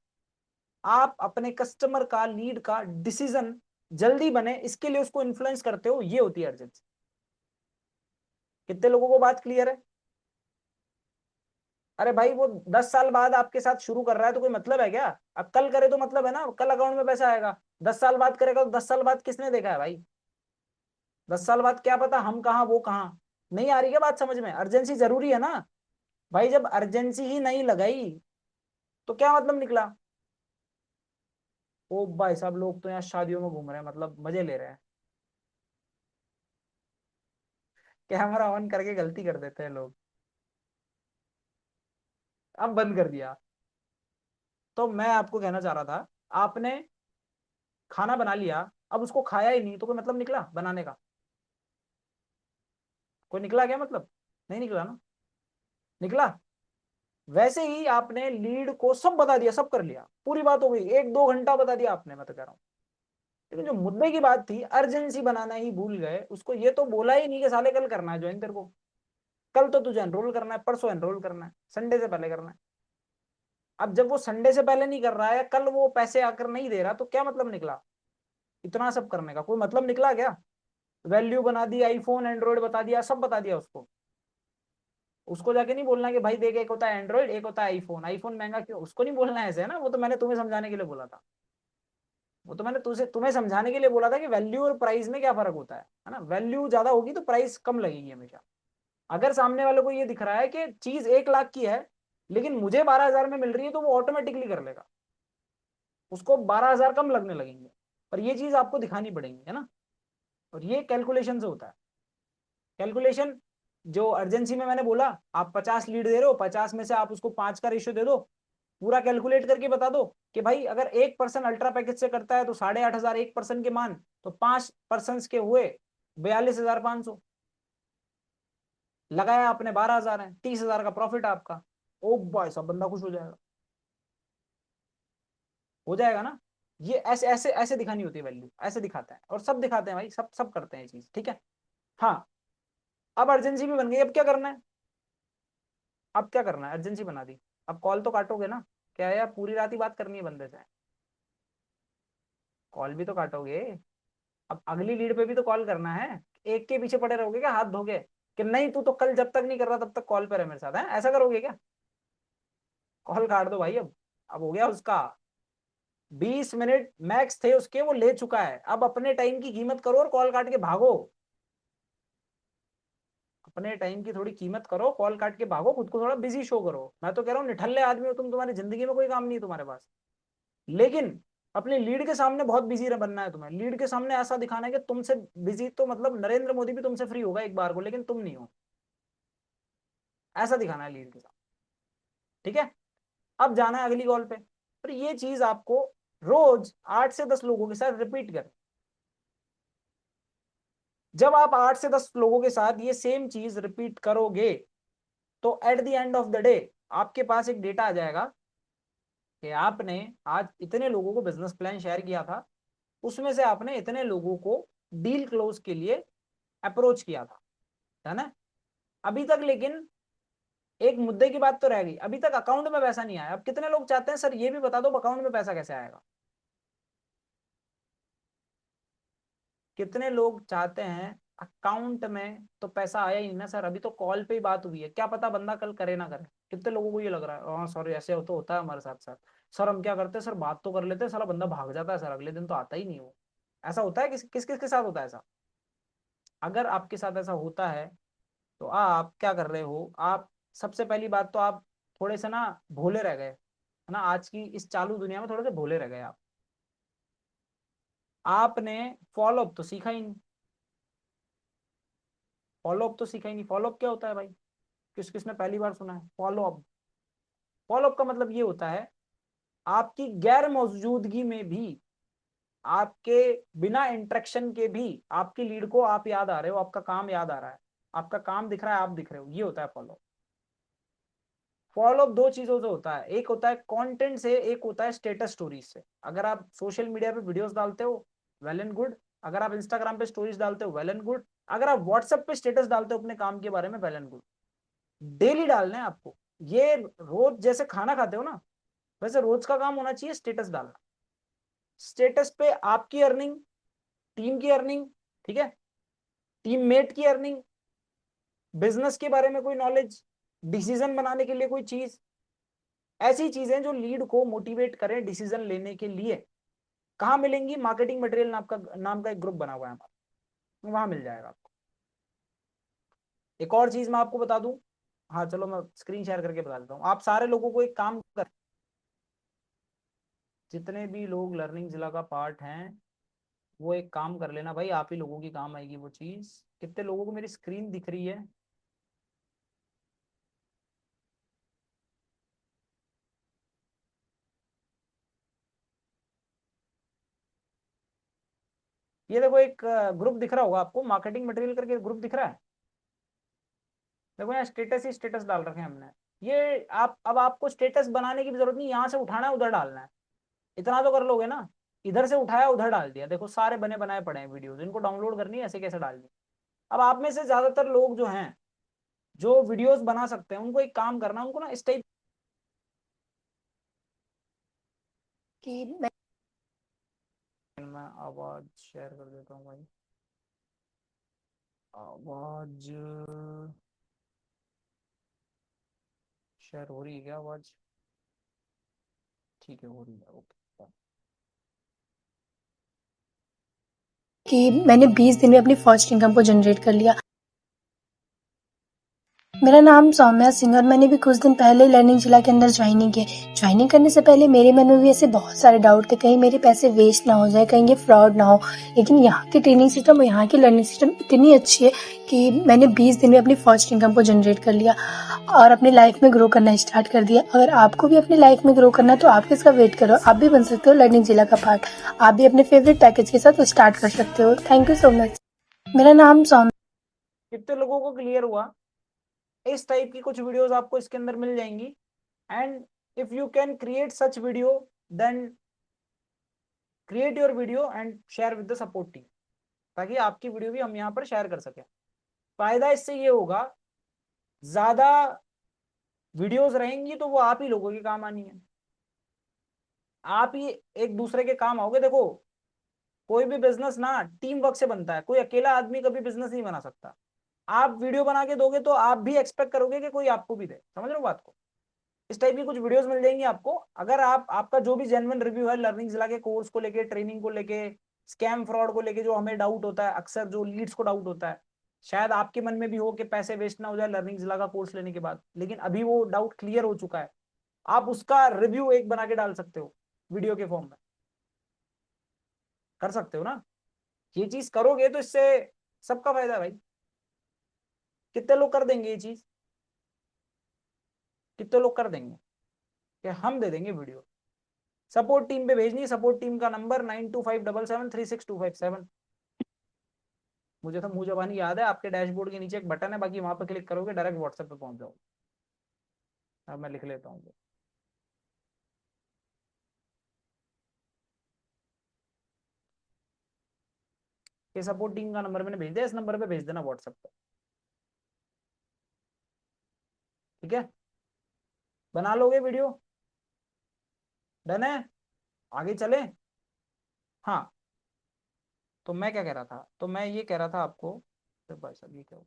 A: आप अपने कस्टमर का, लीड का डिसीजन जल्दी बने, इसके लिए उसको इन्फ्लुएंस करते हो, ये होती है अर्जेंसी। कितने लोगों को बात क्लियर है? अरे भाई वो 10 साल बाद आपके साथ शुरू कर रहा है तो कोई मतलब है क्या? अब कल करे तो मतलब है ना, कल अकाउंट में पैसा आएगा। 10 साल बाद करेगा तो 10 साल बाद किसने देखा है भाई? 10 साल बाद क्या पता हम कहाँ वो कहाँ। नहीं आ रही क्या बात समझ में? अर्जेंसी जरूरी है ना भाई। जब अर्जेंसी ही नहीं लगाई तो क्या मतलब निकला? ओ भाई साहब, लोग तो यहाँ शादियों में घूम रहे हैं, मतलब मजे ले रहे हैं। कैमरा ऑन करके गलती कर देते हैं लोग। अब बंद कर दिया। तो मैं आपको कहना चाह रहा था, आपने खाना बना लिया, अब उसको खाया ही नहीं, तो कोई मतलब निकला बनाने का? कोई निकला क्या मतलब? नहीं निकला ना। निकला। वैसे ही आपने लीड को सब बता दिया, सब कर लिया, पूरी बात हो गई, 1-2 घंटा बता दिया आपने, मैं तो कह रहा हूँ। लेकिन जो मुद्दे की बात थी, अर्जेंसी बनाना ही भूल गए। उसको ये तो बोला ही नहीं कि साले कल करना है ज्वाइन तेरे को। कल तो तुझे एनरोल करना है, परसों एनरोल करना है, संडे से पहले करना है। अब जब वो संडे से पहले नहीं कर रहा है, कल वो पैसे आकर नहीं दे रहा, तो क्या मतलब निकला? इतना सब करने का कोई मतलब निकला क्या? वैल्यू बना दी, आईफोन एंड्रॉइड बता दिया, सब बता दिया उसको। उसको जाके नहीं बोलना कि भाई देख, एक होता है एंड्रॉइड, एक होता है आईफोन, आईफोन महंगा क्यों, उसको नहीं बोलना है ऐसे, है ना। वो तो मैंने तुम्हें समझाने के लिए बोला था। वो तो मैंने तुझे तुम्हें समझाने के लिए बोला था कि वैल्यू और प्राइस में क्या फर्क होता है ना। वैल्यू ज्यादा होगी तो प्राइस कम लगेगी हमेशा। अगर सामने वाले को ये दिख रहा है कि चीज 1 लाख की है लेकिन मुझे 12,000 में मिल रही है, तो वो ऑटोमेटिकली कर लेगा, उसको 12,000 कम लगने लगेंगे। पर ये चीज आपको दिखानी पड़ेगी, है ना। और ये कैलकुलेशन से होता है। कैलकुलेशन जो अर्जेंसी में मैंने बोला, आप 50 लीड दे रहे हो, 50 में से आप उसको 5 का रेशियो दे दो, पूरा कैलकुलेट करके बता दो कि भाई अगर 1 पर्सन अल्ट्रा पैकेज से करता है तो 8,500 1 पर्सन के मान, तो 5 पर्सन के हुए 42,500। लगाया आपने 12,000 है, 30,000 का प्रॉफिट आपका। ओ भाई सब बंदा खुश हो जाएगा। हो जाएगा ना। ये ऐसे ऐसे ऐसे दिखानी होती है वैल्यू, ऐसे दिखाते हैं, और सब दिखाते हैं भाई, सब सब करते हैं ये चीज, ठीक है। हाँ। अब अर्जेंसी भी बन गई, अब क्या करना है? अब क्या करना है? अर्जेंसी बना दी, अब कॉल तो काटोगे ना। क्या है यार, पूरी रात ही बात करनी है बंदे से? कॉल भी तो काटोगे। अब अगली लीड पे भी तो कॉल करना है। एक के पीछे पड़े रहोगे क्या हाथ धोके, कि नहीं तू तो कल जब तक नहीं कर रहा तब तक कॉल पे रहे मेरे साथ, है ऐसा करोगे क्या? कॉल काट दो भाई अब हो गया उसका। 20 मिनट मैक्स थे उसके, वो ले चुका है। अब अपने टाइम की कीमत करो और कॉल काट के भागो। अपने टाइम की थोड़ी कीमत करो, कॉल काट के भागो, खुद को थोड़ा बिजी शो करो। मैं तो कह रहा हूँ निठल्ले आदमी हो तुम, तुम्हारी जिंदगी में कोई काम नहीं है तुम्हारे पास, लेकिन अपनी लीड के सामने बहुत बिजी बनना है तुम्हें। लीड के सामने ऐसा दिखाना है कि तुमसे बिजी तो मतलब नरेंद्र मोदी भी तुमसे फ्री होगा एक बार को, लेकिन तुम नहीं हो। ऐसा दिखाना है लीड के साथ, ठीक है। अब जाना है अगली कॉल पे। पर ये चीज आपको रोज 8 से 10 लोगों के साथ रिपीट कर, जब आप 8 से 10 लोगों के साथ ये सेम चीज रिपीट करोगे तो at the end of the day आपके पास एक डेटा आ जाएगा कि आपने आज इतने लोगों को बिजनेस प्लान शेयर किया था, उसमें से आपने इतने लोगों को डील क्लोज के लिए अप्रोच किया था, है ना। अभी तक लेकिन एक मुद्दे की बात तो रह गई, अभी तक अकाउंट में पैसा नहीं आया। अब कितने लोग चाहते हैं सर ये भी बता दो अकाउंट में पैसा कैसे आएगा? कितने लोग चाहते हैं अकाउंट में तो पैसा आया ही नहीं ना सर, अभी तो कॉल पे ही बात हुई है, क्या पता बंदा कल करे ना करे। कितने लोगों को ये लग रहा है हाँ सर ऐसे हो तो होता है हमारे साथ सर, सर हम क्या करते हैं सर बात तो कर लेते हैं, साला बंदा भाग जाता है सर, अगले दिन तो आता ही नहीं वो। ऐसा होता है किस किस के साथ होता है ऐसा? अगर आपके साथ ऐसा होता है तो आप क्या कर रहे हो, आप सबसे पहली बात तो आप थोड़े से ना भोले रह गए, है ना, आज की इस चालू दुनिया में थोड़े से भोले रह गए आप। आपने फॉलो अप तो सीखा ही नहीं, फॉलो अप तो सीखा ही नहीं। फॉलो अप क्या होता है भाई? किस किसने पहली बार सुना है फॉलो अप? फॉलो अप का मतलब ये होता है आपकी गैर मौजूदगी में भी, आपके बिना इंटरेक्शन के भी आपकी लीड को आप याद आ रहे हो, आपका काम याद आ रहा है, आपका काम दिख रहा है, आप दिख रहे हो, ये होता है फॉलो। फॉलो अप दो चीजों से होता है, एक होता है कंटेंट से, एक होता है स्टेटस स्टोरीज से। अगर आप सोशल मीडिया पे वीडियोस डालते हो वेल एंड गुड, अगर आप इंस्टाग्राम पे स्टोरीज डालते हो वेल एंड गुड, अगर आप व्हाट्सएप पे स्टेटस डालते हो अपने काम के बारे में वेल एंड गुड। डेली डालना है आपको, ये रोज जैसे खाना खाते हो ना वैसे रोज का काम होना चाहिए स्टेटस डालना। स्टेटस पे आपकी अर्निंग, टीम की अर्निंग, ठीक है, टीममेट की अर्निंग, बिजनेस के बारे में कोई नॉलेज, डिसीजन बनाने के लिए कोई चीज, ऐसी चीजें जो लीड को मोटिवेट करें डिसीजन लेने के लिए। कहाँ मिलेंगी? मार्केटिंग मटेरियल नाम का एक ग्रुप बना हुआ है हमारा, वहां मिल जाएगा आपको। एक और चीज मैं आपको बता दूं, हाँ चलो मैं स्क्रीन शेयर करके बता देता हूँ। आप सारे लोगों को एक काम कर, जितने भी लोग लर्निंग जिला का पार्ट हैं वो एक काम कर लेना भाई, आप ही लोगों की काम आएगी वो चीज। कितने लोगों को मेरी स्क्रीन दिख रही है? ये देखो एक ग्रुप दिख रहा होगा आपको, मार्केटिंग मटेरियल करके ग्रुप दिख रहा है। देखो यहाँ स्टेटस ही स्टेटस डाल रखे हैं हमने। ये आप, अब आपको स्टेटस बनाने की भी जरूरत नहीं, यहाँ से उठाना है उधर डालना है, इतना तो कर लोगे ना। इधर से उठाया उधर डाल दिया, देखो सारे बने बनाए पड़े हैं वीडियोस, इनको डाउनलोड करनी है ऐसे कैसे डालनी। अब आप में से ज्यादातर लोग जो हैं जो वीडियोस बना सकते हैं उनको एक काम करना, उनको ना इस टाइप की, मैं आवाज शेयर कर देता हूँ भाई। आवाज शेयर हो रही है क्या आवाज? ठीक है हो रही है, ओके।
B: कि मैंने 20 दिन में अपनी फर्स्ट इनकम को जनरेट कर लिया। मेरा नाम सौम्या सिंह और मैंने भी कुछ दिन पहले लर्निंग जिला के अंदर ज्वाइनिंग की। ज्वाइनिंग करने से पहले मेरे मन में भी ऐसे बहुत सारे डाउट थे, कहीं मेरे पैसे वेस्ट ना हो जाए, कहीं ये फ्रॉड ना हो। लेकिन यहाँ की ट्रेनिंग सिस्टम और यहाँ की लर्निंग सिस्टम इतनी अच्छी है कि मैंने 20 दिन में अपनी फर्स्ट इनकम को जनरेट कर लिया और अपनी लाइफ में ग्रो करना स्टार्ट कर दिया। अगर आपको भी अपनी लाइफ में ग्रो करना है तो आप किसका वेट करो, आप भी बन सकते हो लर्निंग जिला का पार्ट। आप भी अपने फेवरेट पैकेज के साथ स्टार्ट कर सकते हो। Thank you so much. मेरा नाम सौम्या।
A: कितने लोगों को क्लियर हुआ? इस टाइप की कुछ वीडियोस आपको इसके अंदर मिल जाएंगी, and if you can create such video then create your video and share with the support team, ताकि आपकी वीडियो भी हम यहाँ पर शेयर कर सकें। फायदा इससे ये होगा, ज्यादा वीडियोस रहेंगी तो वो आप ही लोगों के काम आनी है, आप ही एक दूसरे के काम आओगे। देखो कोई भी बिजनेस ना टीम वर्क से बनता है, कोई अकेला आदमी कभी बिजनेस नहीं बना सकता। आप वीडियो बना के दोगे तो आप भी एक्सपेक्ट करोगे कि कोई आपको भी दे, समझ रहे हो बात को। इस टाइप की कुछ वीडियोस मिल जाएंगी आपको। अगर आप, आपका जो भी जेन्युइन रिव्यू है लर्निंग जिला के कोर्स को लेके, ट्रेनिंग को लेके, स्कैम फ्रॉड को लेके, जो हमें डाउट होता है अक्सर, जो लीड्स को डाउट होता है, शायद आपके मन में भी हो कि पैसे वेस्ट ना हो जाए लर्निंग जिला का कोर्स लेने के बाद, लेकिन अभी वो डाउट क्लियर हो चुका है, आप उसका रिव्यू एक बना के डाल सकते हो वीडियो के फॉर्म में, कर सकते हो ना। ये चीज करोगे तो इससे सबका फायदा है भाई। कितने लोग कर देंगे ये चीज? कितने लोग कर देंगे कि हम दे देंगे वीडियो? सपोर्ट टीम पे भेजनी है, सपोर्ट टीम का नंबर 9257736257। मुझे तो मुंह जबानी याद है, आपके डैशबोर्ड के नीचे एक बटन है, बाकी वहां पर क्लिक करोगे डायरेक्ट व्हाट्सएप पे पहुंच जाओगे। अब मैं लिख लेता हूँ। ये सपोर्ट टीम का नंबर मैंने भेज दिया, इस नंबर पे भेज देना व्हाट्सएप पे, ठीक है। बना लोगे वीडियो? डन है? आगे चले? हाँ, तो मैं क्या कह रहा था, तो मैं ये कह रहा था आपको, तो भाई साहब ये क्या हुआ?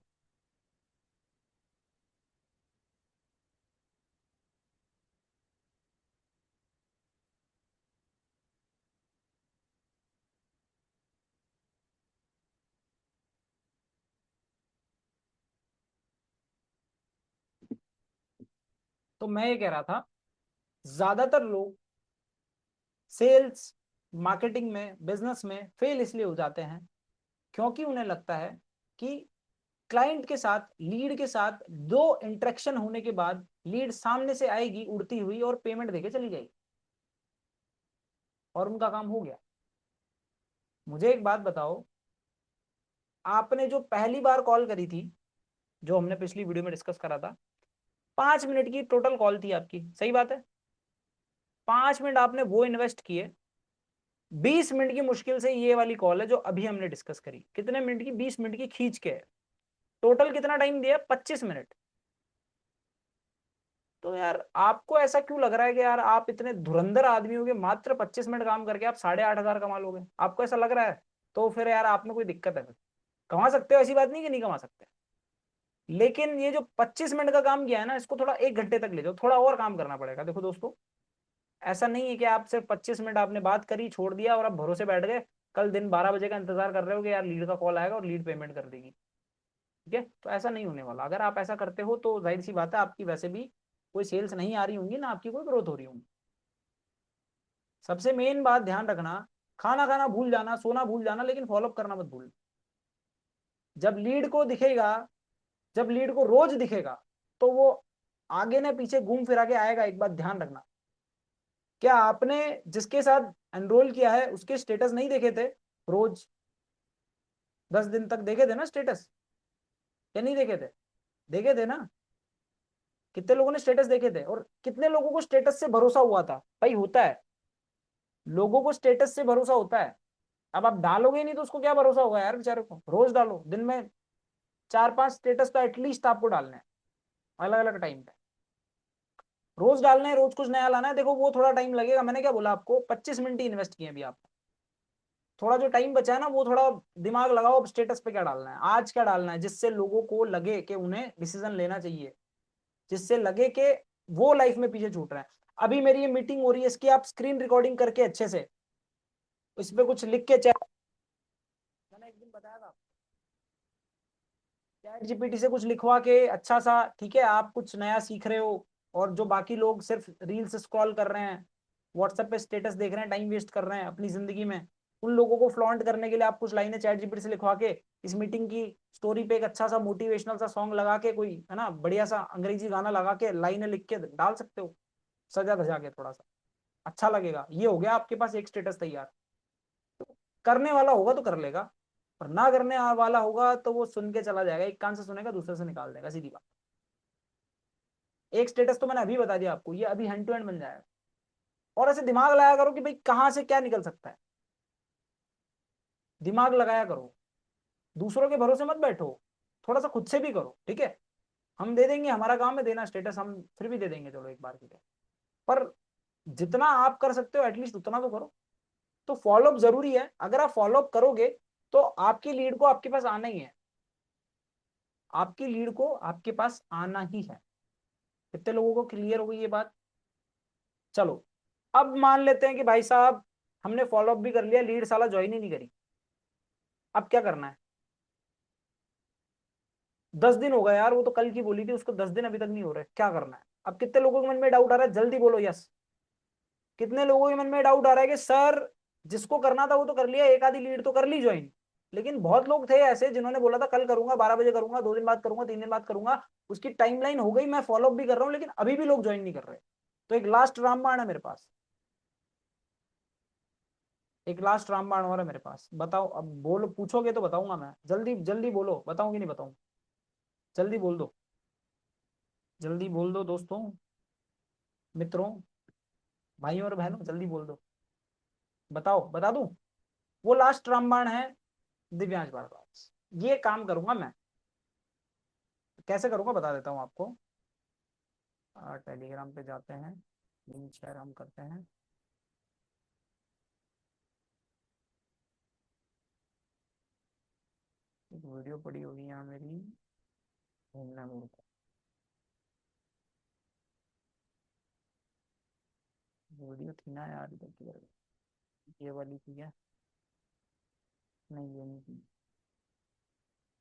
A: तो मैं ये कह रहा था, ज्यादातर लोग सेल्स, मार्केटिंग में, बिजनेस में फेल इसलिए हो जाते हैं क्योंकि उन्हें लगता है कि क्लाइंट के साथ, लीड के साथ दो इंटरेक्शन होने के बाद लीड सामने से आएगी उड़ती हुई और पेमेंट देके चली जाएगी और उनका काम हो गया। मुझे एक बात बताओ, आपने जो पहली बार कॉल करी थी, जो हमने पिछली वीडियो में डिस्कस करा था, 5 मिनट की टोटल कॉल थी आपकी, सही बात है? 5 मिनट आपने वो इन्वेस्ट किए, 20 मिनट की मुश्किल से ये वाली कॉल है जो अभी हमने डिस्कस करी, कितने मिनट की? 20 मिनट की खींच के है। टोटल कितना टाइम दिया? 25 मिनट। तो यार आपको ऐसा क्यों लग रहा है कि यार आप इतने धुरंधर आदमी होगे, मात्र 25 मिनट काम करके आप 8,500 कमा लोगे? आपको ऐसा लग रहा है? तो फिर यार आप में कोई दिक्कत है। फिर कमा सकते हो, ऐसी बात नहीं कि नहीं कमा सकते, लेकिन ये जो 25 मिनट का काम किया है ना, इसको थोड़ा 1 घंटे तक ले जाओ, थोड़ा और काम करना पड़ेगा। देखो दोस्तों, ऐसा नहीं है कि आप सिर्फ 25 मिनट आपने बात करी, छोड़ दिया और आप भरोसे बैठ गए, कल दिन 12 बजे का इंतजार कर रहे हो कि यार लीड का कॉल आएगा और लीड पेमेंट कर देगी। ठीक है, तो ऐसा नहीं होने वाला। अगर आप ऐसा करते हो तो जाहिर सी बात है आपकी वैसे भी कोई सेल्स नहीं आ रही होंगी ना, आपकी कोई ग्रोथ हो रही होगी। सबसे मेन बात ध्यान रखना, खाना खाना भूल जाना, सोना भूल जाना, लेकिन फॉलोअप करना मत भूल। जब लीड को दिखेगा, जब लीड को रोज दिखेगा, तो वो आगे ना पीछे घूम फिरा के आएगा। एक बात ध्यान रखना, क्या आपने जिसके साथ एनरोल किया है उसके स्टेटस नहीं देखे थे? रोज 10 दिन तक देखे थे ना स्टेटस, या नहीं देखे थे? देखे थे ना? कितने लोगों ने स्टेटस देखे थे और कितने लोगों को स्टेटस से भरोसा हुआ था? भाई होता है, लोगों को स्टेटस से भरोसा होता है। अब आप डालोगे ही नहीं तो उसको क्या भरोसा होगा यार बेचारे को? रोज डालो, दिन में 4-5 स्टेटस तो एटलीस्ट आपको डालने हैं, अलग अलग टाइम पे। रोज डालना है, रोज कुछ नया लाना है। देखो वो थोड़ा टाइम लगेगा, मैंने क्या बोला आपको, 25 मिनट ही इन्वेस्ट किए अभी आप। थोड़ा जो टाइम बचा है ना, वो थोड़ा दिमाग लगाओ, अब स्टेटस पे क्या डालना है, आज क्या डालना है, जिससे लोगों को लगे कि उन्हें डिसीजन लेना चाहिए, जिससे लगे कि वो लाइफ में पीछे छूट रहे हैं। अभी मेरी ये मीटिंग हो रही है, इसकी आप स्क्रीन रिकॉर्डिंग करके अच्छे से इस पे कुछ लिख के चैट, मैंने एक दिन बताया था, चैट जीपीटी से कुछ लिखवा के अच्छा सा, ठीक है, आप कुछ नया सीख रहे हो और जो बाकी लोग सिर्फ रील्स स्क्रॉल कर रहे हैं, व्हाट्सएप पे स्टेटस देख रहे हैं, टाइम वेस्ट कर रहे हैं अपनी जिंदगी में, उन लोगों को फ्लॉन्ट करने के लिए आप कुछ लाइनें चैट जीपीटी से लिखवा के इस मीटिंग की स्टोरी पे एक अच्छा सा मोटिवेशनल सा सॉन्ग लगा के, कोई है ना बढ़िया सा अंग्रेजी गाना लगा के लाइनें लिख के डाल सकते हो, सजा धजा के थोड़ा सा अच्छा लगेगा। ये हो गया आपके पास एक स्टेटस तैयार। करने वाला होगा तो कर लेगा, और ना करने वाला होगा तो वो सुन के चला जाएगा, एक कान से सुनेगा दूसरे से निकाल देगा, सीधी बात। एक स्टेटस तो मैंने अभी बता दिया आपको, ये अभी हैंड टू हैंड बन जाएगा। और ऐसे दिमाग लगाया करो कि भाई कहां से क्या निकल सकता है, दिमाग लगाया करो, दूसरों के भरोसे मत बैठो, थोड़ा सा खुद से भी करो, ठीक है। हम दे देंगे, हमारा काम है देना स्टेटस, हम फिर भी दे देंगे, चलो एक बार के लिए, पर जितना आप कर सकते हो एटलीस्ट उतना तो करो। तो फॉलोअप जरूरी है, अगर आप फॉलोअप करोगे तो आपकी लीड को आपके पास आना ही है, आपकी लीड को आपके पास आना ही है। कितने लोगों को क्लियर हो गई ये बात? चलो, अब मान लेते हैं कि भाई साहब हमने फॉलोअप भी कर लिया, लीड साला ज्वाइन ही नहीं करी, अब क्या करना है? 10 दिन हो गए यार, वो तो कल की बोली थी, उसको 10 दिन अभी तक नहीं हो रहे, क्या करना है? अब कितने लोगों के मन में डाउट आ रहा है, जल्दी बोलो यस। कितने लोगों के मन में डाउट आ रहा है कि सर जिसको करना था वो तो कर लिया, एक आधी लीड तो कर ली ज्वाइन, लेकिन बहुत लोग थे ऐसे जिन्होंने बोला था कल करूंगा, 12 बजे करूंगा, 2 दिन बाद करूंगा, 3 दिन बाद करूंगा, उसकी टाइमलाइन हो गई, मैं फॉलोअप भी कर रहा हूँ, लेकिन अभी भी लोग ज्वाइन नहीं कर रहे। तो एक लास्ट रामबाण है मेरे पास, एक लास्ट रामबाण और है मेरे पास, बताओ अब, बोलो, पूछोगे तो बताऊंगा मैं, जल्दी जल्दी बोलो, बताऊं कि नहीं बताऊं, जल्दी बोल दो, जल्दी बोल दो दोस्तों, मित्रों, भाइयों और बहनों, जल्दी बोल दो, बताओ, बता दूं। वो लास्ट रामबाण है दिव्यांश भारद्वाज। ये काम करूंगा मैं, कैसे करूंगा बता देता हूँ आपको। टेलीग्राम पे जाते हैं, लिंक शेयर हम करते हैं। एक वीडियो पड़ी होगी यहाँ मेरी, घूमना मूड को, वीडियो थी ना यार इधर की, ये वाली थी क्या, नहीं ये नहीं थी,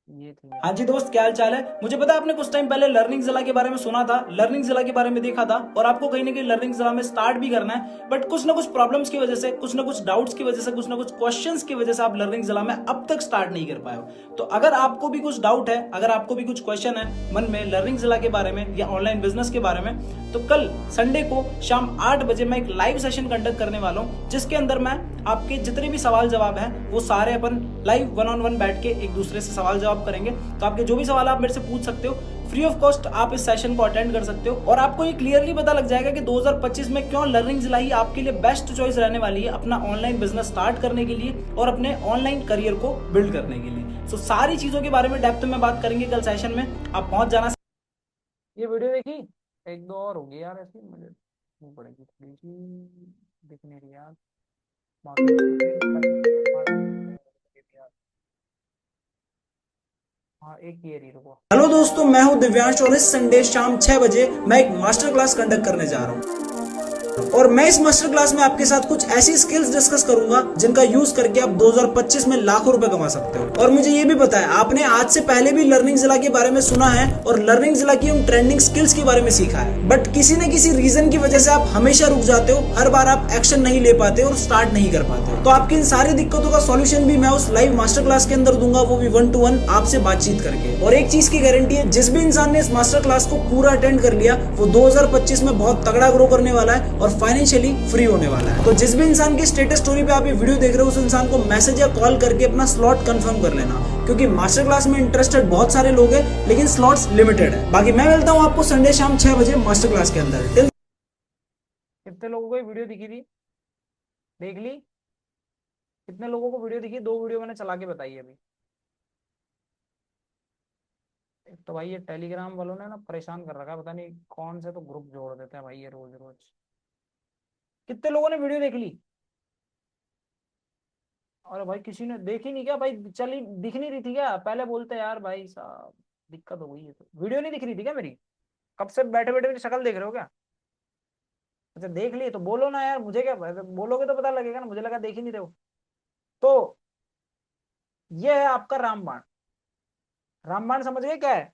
A: ये थी मेरे
C: हाँ जी
A: पास।
C: दोस्त, क्या हाल चाल है। मुझे पता है आपने कुछ टाइम पहले लर्निंग जिला के बारे में सुना था, लर्निंग जिला के बारे में देखा था, और आपको कहीं ना कहीं लर्निंग जिला में स्टार्ट भी करना है, बट कुछ ना कुछ प्रॉब्लम्स की वजह से, कुछ ना कुछ डाउट्स की वजह से, कुछ ना कुछ क्वेश्चंस की वजह से आप लर्निंग जिला में अब तक स्टार्ट नहीं कर पाए हो। तो अगर आपको भी कुछ डाउट है, अगर आपको भी कुछ क्वेश्चन है मन में लर्निंग जिला के बारे में या ऑनलाइन बिजनेस के बारे में, तो कल संडे को शाम 8 बजे मैं एक लाइव सेशन कंडक्ट करने वाला हूँ, जिसके अंदर मैं आपके जितने भी सवाल जवाब हैं वो सारे अपन लाइव 1-on-1 बैठ के एक दूसरे से सवाल जवाब करेंगे। तो आपके जो भी सवाल आप मेरे से पूछ सकते हो, फ्री ऑफ कॉस्ट आप इस सेशन को अटेंड कर सकते हो, और आपको ये क्लियरली पता लग जाएगा कि 2025 में क्यों लर्निंग जिला ही आपके लिए बेस्ट चॉइस रहने वाली है अपना ऑनलाइन बिजनेस स्टार्ट करने के लिए और अपने ऑनलाइन करियर को बिल्ड करने के लिए। सो सारी चीजों के बारे में डेप्थ में बात करेंगे कल सेशन में, आप पहुंच जाना।
A: ये वीडियो देखी, एक दो और होगी यार ऐसी, मुझे नहीं पड़ेगी थोड़ी सी, दिख नहीं रही यार, हाँ एक ये रही, रुको।
C: हेलो दोस्तों, मैं हूं दिव्यांश और इस संडे शाम 6 बजे मैं एक मास्टर क्लास कंडक्ट करने जा रहा हूं, और मैं इस मास्टर क्लास में आपके साथ कुछ ऐसी स्किल्स डिस्कस करूंगा जिनका यूज करके आप 2025 में लाखों रुपए कमा सकते हो। और मुझे ये भी पता है आपने आज से पहले भी लर्निंग जिला के बारे में सुना है और लर्निंग जिला की उन ट्रेंडिंग स्किल्स के बारे में सीखा है, बट किसी न किसी रीजन की वजह से आप हमेशा रुक जाते हो, हर बार आप एक्शन नहीं ले पाते और स्टार्ट नहीं कर पाते हो। तो आपकी इन सारी दिक्कतों का सॉल्यूशन भी मैं उस लाइव मास्टर क्लास के अंदर दूंगा, वो भी 1-to-1 आपसे बातचीत करके। और एक चीज की गारंटी है, जिस भी इंसान ने इस मास्टर क्लास को पूरा अटेंड कर लिया वो 2025 में बहुत तगड़ा ग्रो करने वाला है और फाइनेंशियली फ्री होने वाला है। तो जिस भी इंसान की स्टेटस स्टोरी पे आप ये वीडियो देख रहे हो, उस इंसान को मैसेज या कॉल करके अपना स्लॉट कंफर्म कर लेना, क्योंकि मास्टर क्लास में इंटरेस्टेड बहुत सारे लोग हैं लेकिन स्लॉट्स लिमिटेड है। बाकी मैं मिलता हूं आपको संडे शाम 6 बजे मास्टर क्लास के अंदर।
A: कितने लोगों को ये वीडियो दिखी थी, देख ली, कितने लोगों को वीडियो दिखी, दो वीडियो मैंने चला के बताई है अभी। एक तो भाई ये टेलीग्राम वालों ने ना परेशान कर रखा है, पता नहीं कौन से तो ग्रुप जोड़ देते हैं भाई ये रोज रोज। कितने लोगों ने वीडियो देख ली, और भाई किसी ने देखी नहीं क्या भाई, चली दिख नहीं रही थी क्या, पहले बोलते यार भाई साहब, दिक्कत हो गई है, तो वीडियो नहीं दिख रही थी क्या मेरी, कब से बैठे बैठे मेरी शक्ल देख रहे हो क्या। अच्छा देख लिए तो बोलो ना यार, मुझे क्या, बोलोगे तो पता लगेगा ना, मुझे लगा देख ही नहीं रहे हो। तो ये है आपका रामबाण। रामबाण समझ गए क्या है।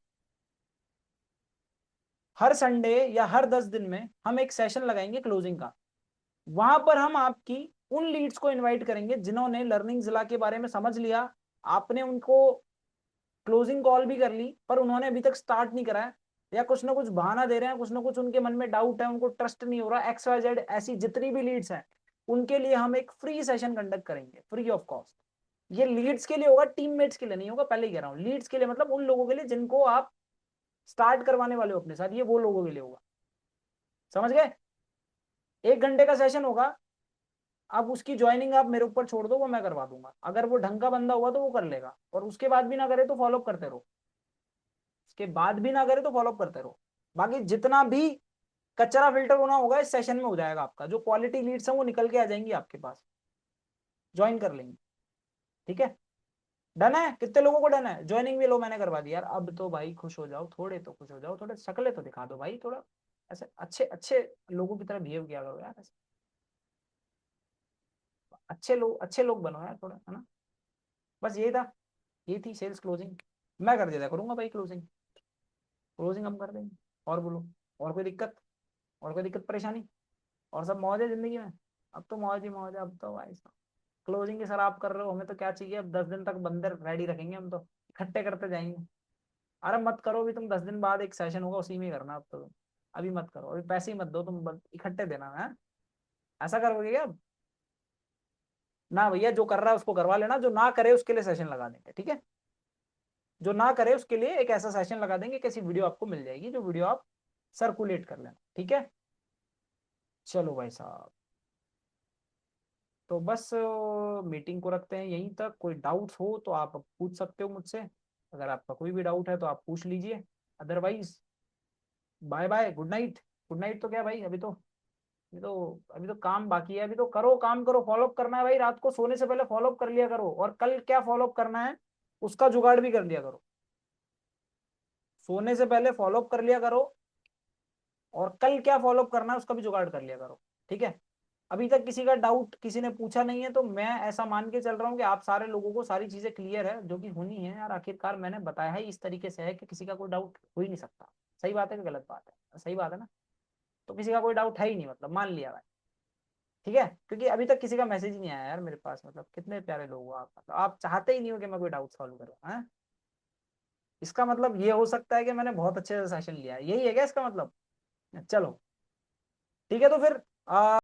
A: हर संडे या हर 10 दिन में हम एक सेशन लगाएंगे क्लोजिंग का, वहां पर हम आपकी उन लीड्स को इनवाइट करेंगे जिन्होंने लर्निंग जिला के बारे में समझ लिया, आपने उनको क्लोजिंग कॉल भी कर ली पर उन्होंने अभी तक स्टार्ट नहीं करा है, या कुछ ना कुछ बहाना दे रहे हैं, कुछ ना कुछ उनके मन में डाउट है, उनको ट्रस्ट नहीं हो रहा, XYZ ऐसी जितनी भी लीड्स हैं उनके लिए हम एक फ्री सेशन कंडक्ट करेंगे फ्री ऑफ कॉस्ट। ये लीड्स के लिए होगा, टीममेट्स के लिए नहीं होगा, पहले ही कह रहा हूँ, लीड्स के लिए मतलब उन लोगों के लिए जिनको आप स्टार्ट करवाने वाले हो अपने साथ, ये वो लोगों के लिए होगा, समझ गए। 1 घंटे का सेशन होगा, अब उसकी ज्वाइनिंग आप मेरे ऊपर छोड़ दो, वो मैं करवा दूंगा, अगर वो ढंग का बंदा हुआ तो वो कर लेगा, और उसके बाद भी ना करे तो फॉलोअप करते रहो, उसके बाद भी ना करे तो फॉलोअप करते रहो। बाकी जितना भी कचरा फिल्टर होना होगा इस सेशन में हो जाएगा आपका, जो क्वालिटी लीड्स हैं वो निकल के आ जाएंगी आपके पास, ज्वाइन कर लेंगे, ठीक है। डन है, कितने लोगों को डन है, ज्वाइनिंग भी लो मैंने करवा दी यार, अब तो भाई खुश हो जाओ, थोड़े तो खुश हो जाओ, थोड़े शक्लें तो दिखा दो भाई, थोड़ा ऐसे अच्छे अच्छे लोगों की तरह बिहेव किया करो यार, ऐसे अच्छे लोग बनो यार थोड़ा, है ना। बस ये था, ये थी सेल्स क्लोजिंग, मैं कर दिया करूंगा भाई क्लोजिंग, क्लोजिंग हम कर देंगे। और बोलो, और कोई दिक्कत, और कोई दिक्कत परेशानी, और सब मौज है जिंदगी में। अब तो मौज ही मौज है, अब तो भाई साहब क्लोजिंग की सर आप कर रहे हो, हमें तो क्या चाहिए, अब 10 दिन तक बंदे रेडी रखेंगे हम तो, इकट्ठे करते जाएंगे। अरे मत करो अभी तुम, 10 दिन बाद एक सेशन होगा उसी में ही करना अब तो तुम, अभी मत करो, अभी पैसे ही मत दो तुम, इकट्ठे देना है, ऐसा करोगे क्या अब। ना भैया, जो कर रहा है उसको करवा लेना, जो ना करे उसके लिए सेशन लगा देंगे, ठीक है। जो ना करे उसके लिए एक ऐसा सेशन लगा देंगे, कैसी वीडियो आपको मिल जाएगी, जो वीडियो आप सर्कुलेट कर लेना, ठीक है। चलो भाई साहब, तो बस मीटिंग को रखते हैं यहीं तक। कोई डाउट्स हो तो आप पूछ सकते हो मुझसे, अगर आपका कोई भी डाउट है तो आप पूछ लीजिए, otherwise bye bye, good night. Good night तो क्या भाई, अभी तो काम बाकी है, अभी तो करो, काम करो, फॉलोअप करना है भाई, रात को सोने से पहले फॉलोअप कर लिया करो, और कल क्या फॉलोअप करना है उसका जुगाड़ भी कर लिया करो, सोने से पहले फॉलोअप कर लिया करो, और कल क्या फॉलोअप करना है उसका भी जुगाड़ कर लिया करो, ठीक है। अभी तक किसी का डाउट किसी ने पूछा नहीं है, तो मैं ऐसा मान के चल रहा हूँ कि आप सारे लोगों को सारी चीजें क्लियर है जो कि होनी है यार, आखिरकार मैंने बताया है इस तरीके से है कि किसी का कोई डाउट हो ही नहीं सकता। सही बात है कि गलत बात है? सही बात है ना। तो किसी का कोई डाउट है ही नहीं, मतलब मान लिया भाई, ठीक है, क्योंकि अभी तक किसी का मैसेज ही नहीं आया यार मेरे पास, मतलब कितने प्यारे लोग हो आप, मतलब आप चाहते ही नहीं हो कि मैं कोई डाउट सॉल्व करूँ, हैं? इसका मतलब ये हो सकता है कि मैंने बहुत अच्छे से सेशन लिया है, यही है क्या इसका मतलब? चलो ठीक है, तो फिर